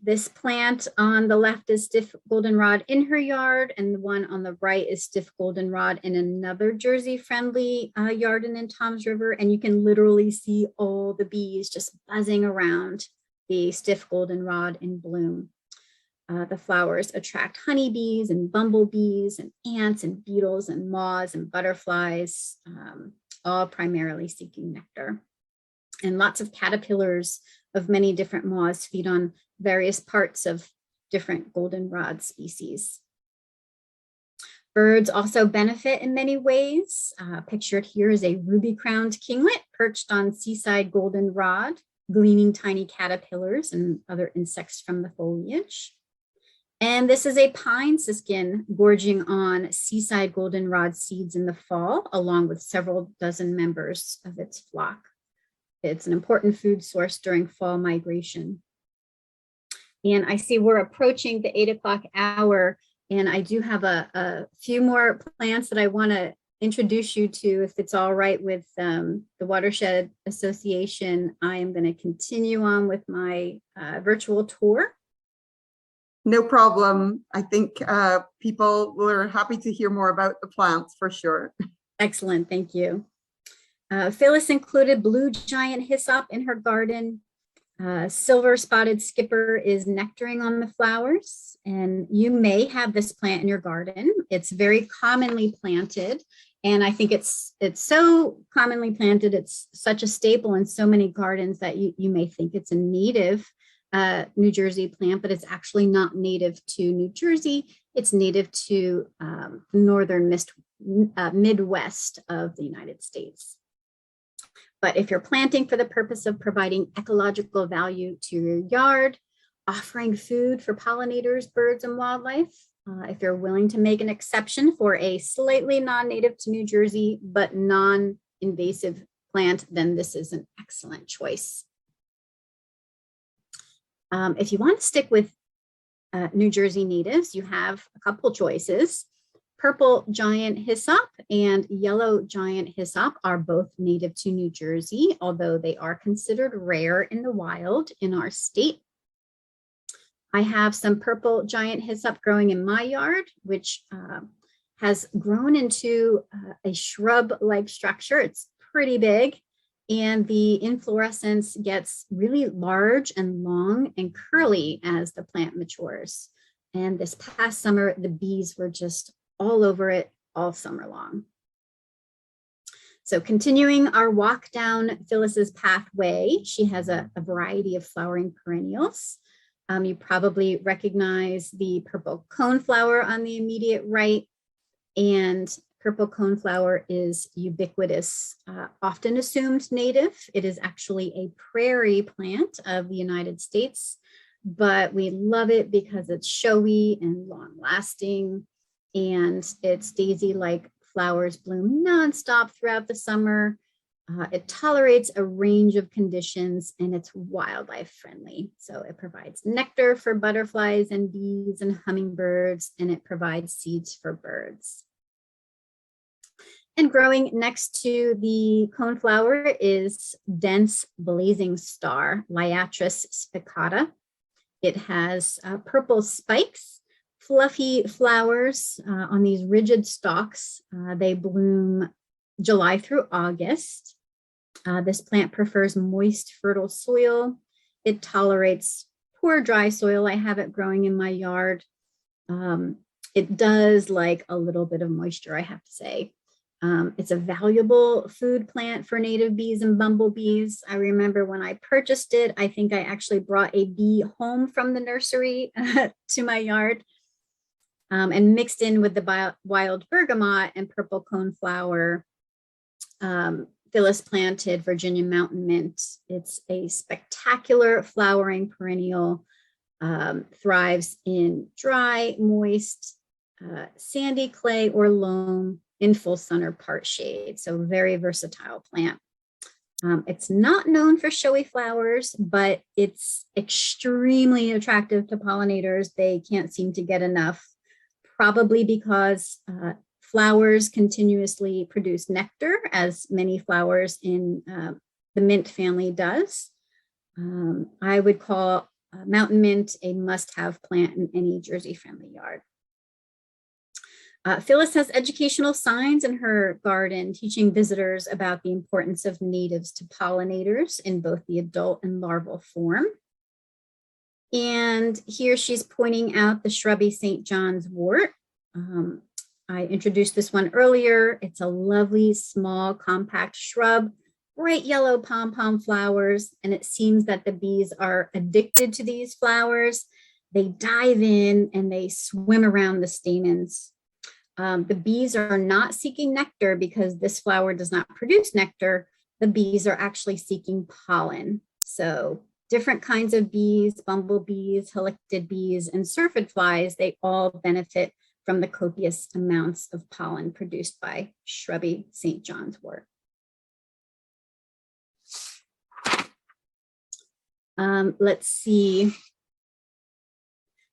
This plant on the left is stiff goldenrod in her yard, and the one on the right is stiff goldenrod in another Jersey-friendly yard in Toms River. And you can literally see all the bees just buzzing around the stiff goldenrod in bloom. The flowers attract honeybees and bumblebees and ants and beetles and moths and butterflies, all primarily seeking nectar. And lots of caterpillars of many different moths feed on various parts of different goldenrod species. Birds also benefit in many ways. Pictured here is a ruby-crowned kinglet perched on seaside goldenrod, gleaning tiny caterpillars and other insects from the foliage. And this is a pine siskin gorging on seaside goldenrod seeds in the fall, along with several dozen members of its flock. It's an important food source during fall migration. And I see we're approaching the 8 o'clock hour, and I do have a few more plants that I want to introduce you to, if it's all right with the Watershed Association. I am going to continue on with my virtual tour. No problem. I think people were happy to hear more about the plants for sure. Excellent, thank you. Phyllis included blue giant hyssop in her garden. Silver spotted skipper is nectaring on the flowers, and you may have this plant in your garden. It's very commonly planted, and I think it's so commonly planted, it's such a staple in so many gardens that you may think it's a native New Jersey plant, but it's actually not native to New Jersey. It's native to northern Midwest of the United States. But if you're planting for the purpose of providing ecological value to your yard, offering food for pollinators, birds, and wildlife, if you're willing to make an exception for a slightly non-native to New Jersey, but non-invasive plant, then this is an excellent choice. If you want to stick with New Jersey natives, you have a couple choices. Purple giant hyssop and yellow giant hyssop are both native to New Jersey, although they are considered rare in the wild in our state. I have some purple giant hyssop growing in my yard, which has grown into a shrub-like structure. It's pretty big, and the inflorescence gets really large and long and curly as the plant matures. And this past summer, the bees were just all over it all summer long. So continuing our walk down Phyllis's pathway, she has a variety of flowering perennials. You probably recognize the purple coneflower on the immediate right, and purple coneflower is ubiquitous, often assumed native. It is actually a prairie plant of the United States, but we love it because it's showy and long-lasting, and its daisy-like flowers bloom nonstop throughout the summer. It tolerates a range of conditions, and it's wildlife friendly. So it provides nectar for butterflies and bees and hummingbirds, and it provides seeds for birds. And growing next to the coneflower is dense blazing star, Liatris spiccata. It has purple spikes, fluffy flowers on these rigid stalks. They bloom July through August. This plant prefers moist, fertile soil. It tolerates poor dry soil. I have it growing in my yard. It does like a little bit of moisture, I have to say. It's a valuable food plant for native bees and bumblebees. I remember when I purchased it, I think I actually brought a bee home from the nursery to my yard and mixed in with the wild bergamot and purple coneflower. Phyllis planted Virginia mountain mint. It's a spectacular flowering perennial, thrives in dry, moist, sandy clay or loam, in full sun or part shade. So very versatile plant. It's not known for showy flowers, but it's extremely attractive to pollinators. They can't seem to get enough, probably because flowers continuously produce nectar, as many flowers in the mint family does. I would call mountain mint a must-have plant in any Jersey-friendly yard. Phyllis has educational signs in her garden teaching visitors about the importance of natives to pollinators in both the adult and larval form. And here she's pointing out the shrubby St. John's wort. I introduced this one earlier. It's a lovely, small, compact shrub, bright yellow pom-pom flowers, and it seems that the bees are addicted to these flowers. They dive in and they swim around the stamens. The bees are not seeking nectar because this flower does not produce nectar. The bees are actually seeking pollen. So different kinds of bees, bumblebees, halictid bees, and syrphid flies, they all benefit from the copious amounts of pollen produced by shrubby St. John's wort. Let's see.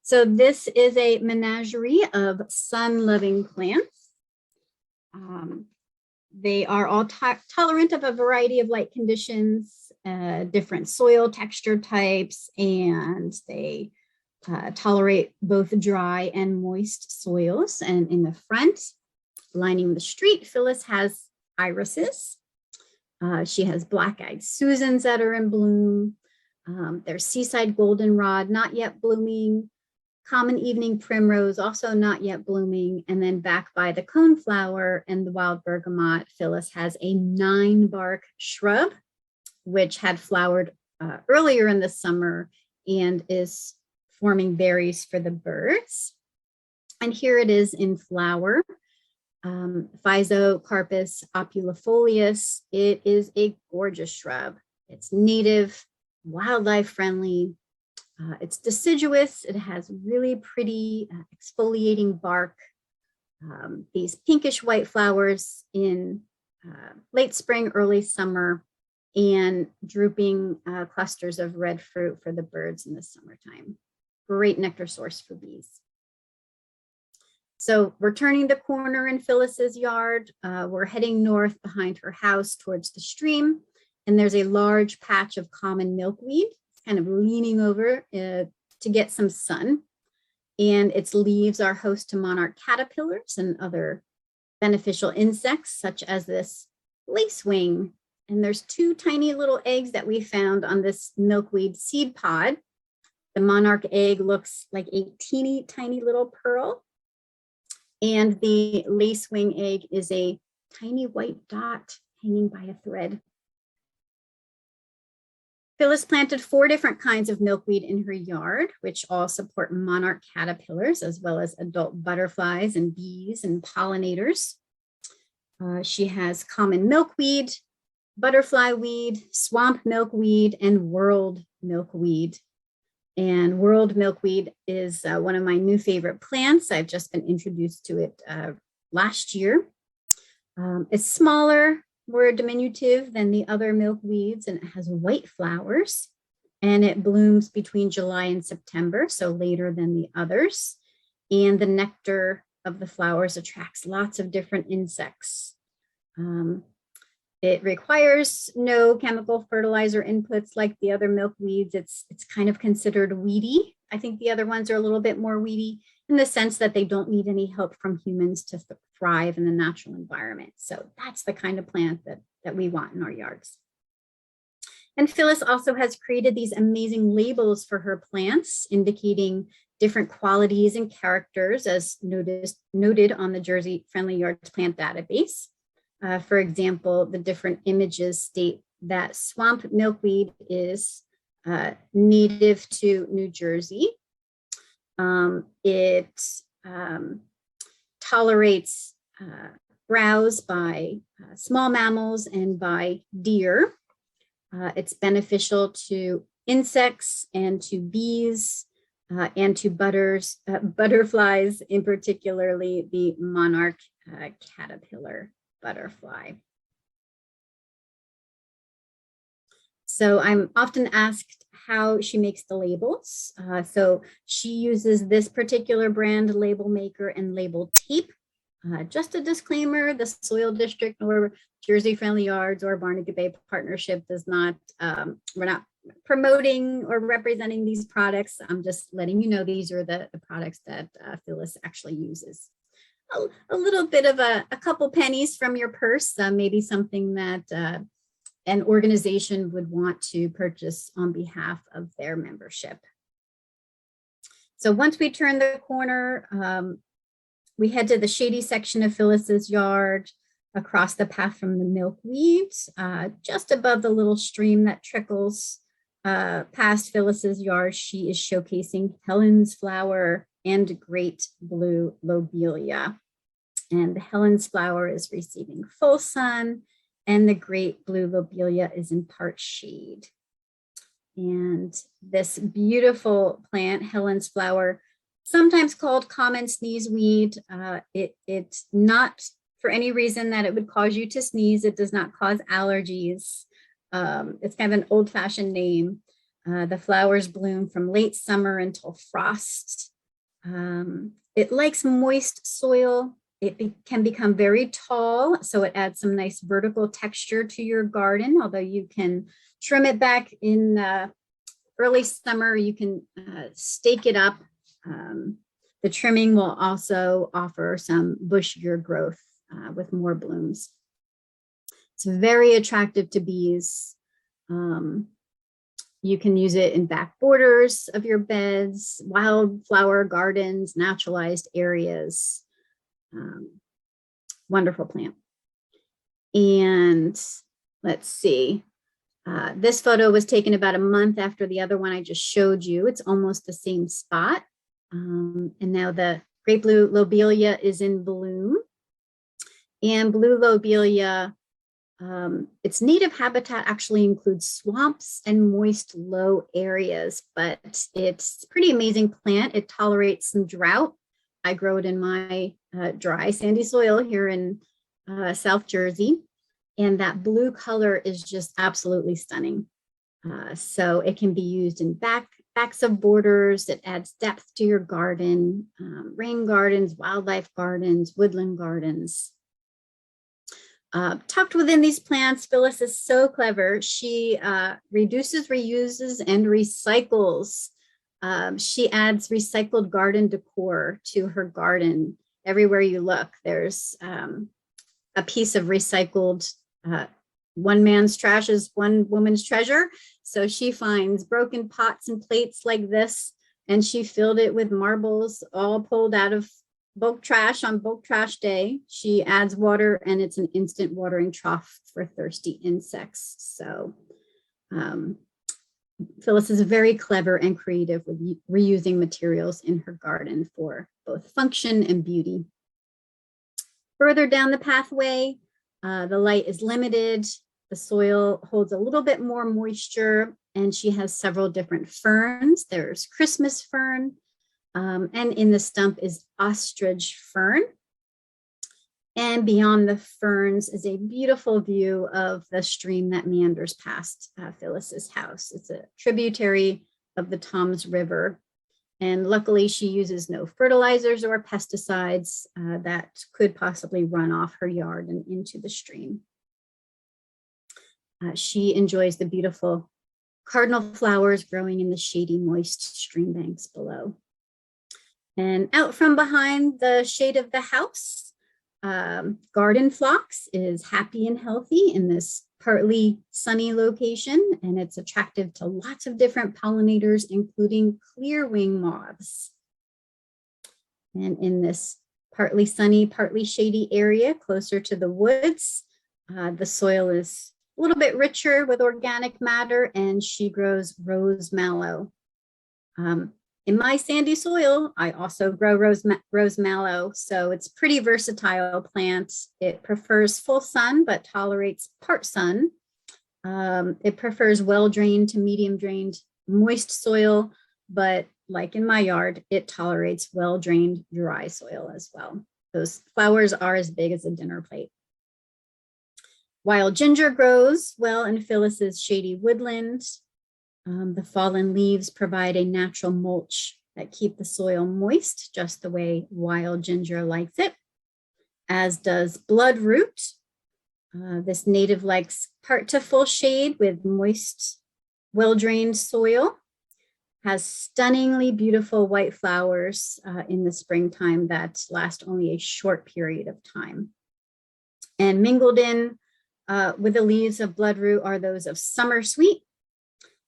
So this is a menagerie of sun-loving plants. They are all tolerant of a variety of light conditions, different soil texture types, and they tolerate both dry and moist soils. And in the front, lining the street, Phyllis has irises. She has black-eyed Susans that are in bloom. There's seaside goldenrod, not yet blooming. Common evening primrose, also not yet blooming. And then back by the coneflower and the wild bergamot, Phyllis has a 9-bark shrub, which had flowered earlier in the summer and is forming berries for the birds. And here it is in flower. Physocarpus opulifolius. It is a gorgeous shrub. It's native, wildlife friendly. It's deciduous. It has really pretty exfoliating bark. These pinkish white flowers in late spring, early summer, and drooping clusters of red fruit for the birds in the summertime. Great nectar source for bees. So we're turning the corner in Phyllis's yard. We're heading north behind her house towards the stream, and there's a large patch of common milkweed kind of leaning over to get some sun. And its leaves are host to monarch caterpillars and other beneficial insects, such as this lacewing. And there's 2 tiny little eggs that we found on this milkweed seed pod. The monarch egg looks like a teeny tiny little pearl. And the lacewing egg is a tiny white dot hanging by a thread. Phyllis planted 4 different kinds of milkweed in her yard, which all support monarch caterpillars, as well as adult butterflies and bees and pollinators. She has common milkweed, butterfly weed, swamp milkweed, and world milkweed. And world milkweed is one of my new favorite plants. I've just been introduced to it last year. It's smaller, more diminutive than the other milkweeds, and it has white flowers, and it blooms between July and September, so later than the others. And the nectar of the flowers attracts lots of different insects. It requires no chemical fertilizer inputs like the other milkweeds. It's kind of considered weedy. I think the other ones are a little bit more weedy in the sense that they don't need any help from humans to thrive in the natural environment. So that's the kind of plant that we want in our yards. And Phyllis also has created these amazing labels for her plants, indicating different qualities and characters as noted on the Jersey Friendly Yards Plant Database. For example, the different images state that swamp milkweed is native to New Jersey. It tolerates browse by small mammals and by deer. It's beneficial to insects and to bees and to butterflies, in particularly the monarch caterpillar butterfly. So I'm often asked how she makes the labels. So she uses this particular brand label maker and label tape. Just a disclaimer, the Soil District or Jersey Friendly Yards or Barnegat Bay Partnership does not, we're not promoting or representing these products. I'm just letting you know these are the products that Phyllis actually uses. A little bit of a couple pennies from your purse, maybe something that an organization would want to purchase on behalf of their membership. So once we turn the corner, we head to the shady section of Phyllis's yard, across the path from the milkweed, just above the little stream that trickles past Phyllis's yard. She is showcasing Helen's flower and great blue lobelia. And the Helen's flower is receiving full sun, and the great blue lobelia is in part shade. And this beautiful plant, Helen's flower, sometimes called common sneezeweed. It's not for any reason that it would cause you to sneeze. It does not cause allergies. It's kind of an old-fashioned name. The flowers bloom from late summer until frost. It likes moist soil. It can become very tall, so it adds some nice vertical texture to your garden, although you can trim it back in early summer. You can stake it up. The trimming will also offer some bushier growth with more blooms. It's very attractive to bees. You can use it in back borders of your beds, wildflower gardens, naturalized areas. Wonderful plant. And let's see. This photo was taken about a month after the other one I just showed you. It's almost the same spot. And now the great blue lobelia is in bloom. And blue lobelia, its native habitat actually includes swamps and moist low areas, but it's a pretty amazing plant. It tolerates some drought. I grow it in my dry sandy soil here in South Jersey. And that blue color is just absolutely stunning. So it can be used in backs of borders. It adds depth to your garden, rain gardens, wildlife gardens, woodland gardens. Tucked within these plants, Phyllis is so clever. She reduces, reuses, and recycles. She adds recycled garden decor to her garden. Everywhere you look, there's a piece of recycled. One man's trash is one woman's treasure. So she finds broken pots and plates like this, and she filled it with marbles, all pulled out of bulk trash on bulk trash day. She adds water, and it's an instant watering trough for thirsty insects. So Phyllis is very clever and creative with reusing materials in her garden for both function and beauty. Further down the pathway, the light is limited. The soil holds a little bit more moisture, and she has several different ferns. There's Christmas fern, and in the stump is ostrich fern. And beyond the ferns is a beautiful view of the stream that meanders past Phyllis's house. It's a tributary of the Toms River. And luckily she uses no fertilizers or pesticides that could possibly run off her yard and into the stream. She enjoys the beautiful cardinal flowers growing in the shady, moist stream banks below. And out from behind the shade of the house, garden Phlox is happy and healthy in this partly sunny location, and it's attractive to lots of different pollinators, including clearwing moths. And in this partly sunny, partly shady area closer to the woods, the soil is a little bit richer with organic matter, and she grows rose mallow. In my sandy soil, I also grow rose mallow, so it's a pretty versatile plant. It prefers full sun, but tolerates part sun. It prefers well-drained to medium-drained moist soil, but like in my yard, it tolerates well-drained dry soil as well. Those flowers are as big as a dinner plate. Wild ginger grows well in Phyllis's shady woodland. The fallen leaves provide a natural mulch that keep the soil moist, just the way wild ginger likes it, as does bloodroot. This native likes part to full shade with moist, well-drained soil, has stunningly beautiful white flowers in the springtime that last only a short period of time. And mingled in with the leaves of bloodroot are those of summer sweet.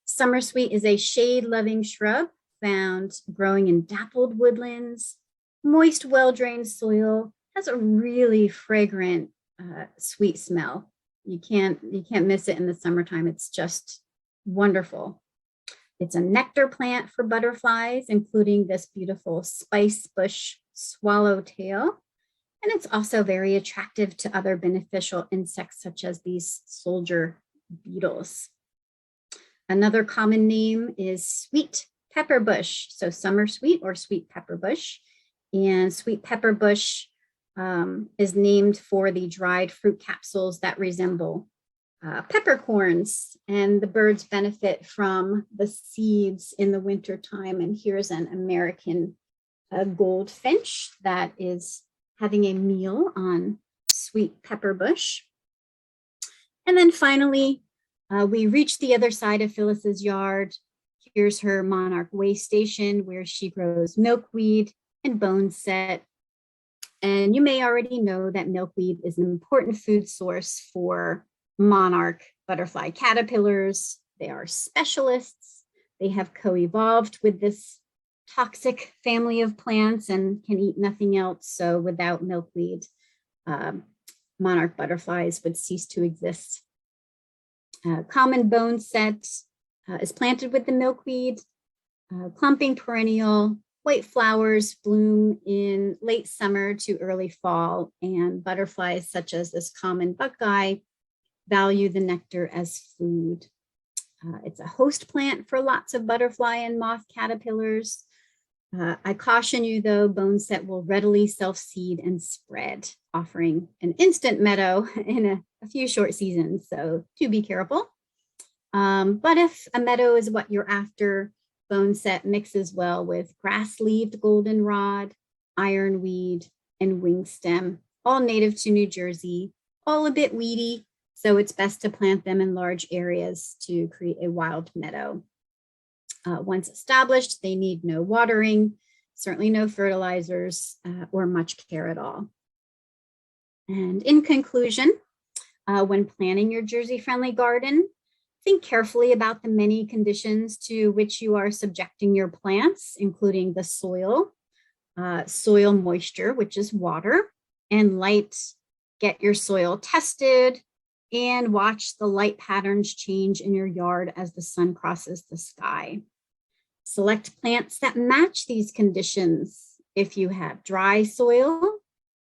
Summer sweet is a shade-loving shrub found growing in dappled woodlands, moist, well-drained soil, has a really fragrant, sweet smell. You can't miss it in the summertime. It's just wonderful. It's a nectar plant for butterflies, including this beautiful spice bush swallowtail. And it's also very attractive to other beneficial insects, such as these soldier beetles. Another common name is sweet pepper bush. So summer sweet or sweet pepper bush. And sweet pepper bush is named for the dried fruit capsules that resemble peppercorns, and the birds benefit from the seeds in the wintertime. And here's an American goldfinch that is having a meal on sweet pepper bush. And then finally, we reach the other side of Phyllis's yard. Here's her monarch way station where she grows milkweed and boneset. And you may already know that milkweed is an important food source for monarch butterfly caterpillars. They are specialists. They have co-evolved with this toxic family of plants and can eat nothing else. So without milkweed, monarch butterflies would cease to exist. Common boneset is planted with the milkweed. Clumping perennial, white flowers bloom in late summer to early fall, and butterflies such as this common buckeye value the nectar as food. It's a host plant for lots of butterfly and moth caterpillars. I caution you though, boneset will readily self-seed and spread, offering an instant meadow in a few short seasons, so do be careful. But if a meadow is what you're after, boneset mixes well with grass-leaved goldenrod, ironweed, and wingstem, all native to New Jersey, all a bit weedy, so it's best to plant them in large areas to create a wild meadow. Once established, they need no watering, certainly no fertilizers or much care at all. And in conclusion, when planning your Jersey-friendly garden, think carefully about the many conditions to which you are subjecting your plants, including the soil, soil moisture, which is water, and light. Get your soil tested and watch the light patterns change in your yard as the sun crosses the sky. Select plants that match these conditions. If you have dry soil,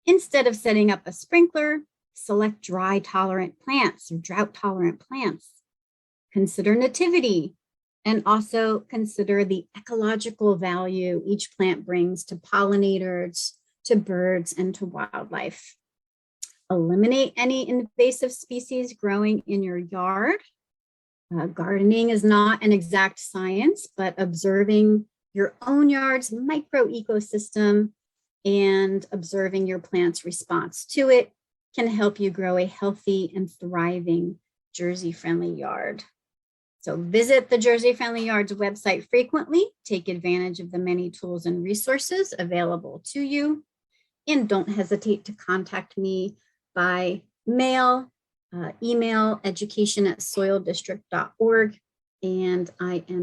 instead of setting up a sprinkler, select dry tolerant plants or drought tolerant plants. Consider nativity and also consider the ecological value each plant brings to pollinators, to birds, and to wildlife. Eliminate any invasive species growing in your yard. Gardening is not an exact science, but observing your own yard's micro-ecosystem and observing your plant's response to it can help you grow a healthy and thriving Jersey-friendly yard. So visit the Jersey Friendly Yards website frequently, take advantage of the many tools and resources available to you, and don't hesitate to contact me by mail, email, education@soildistrict.org, and I am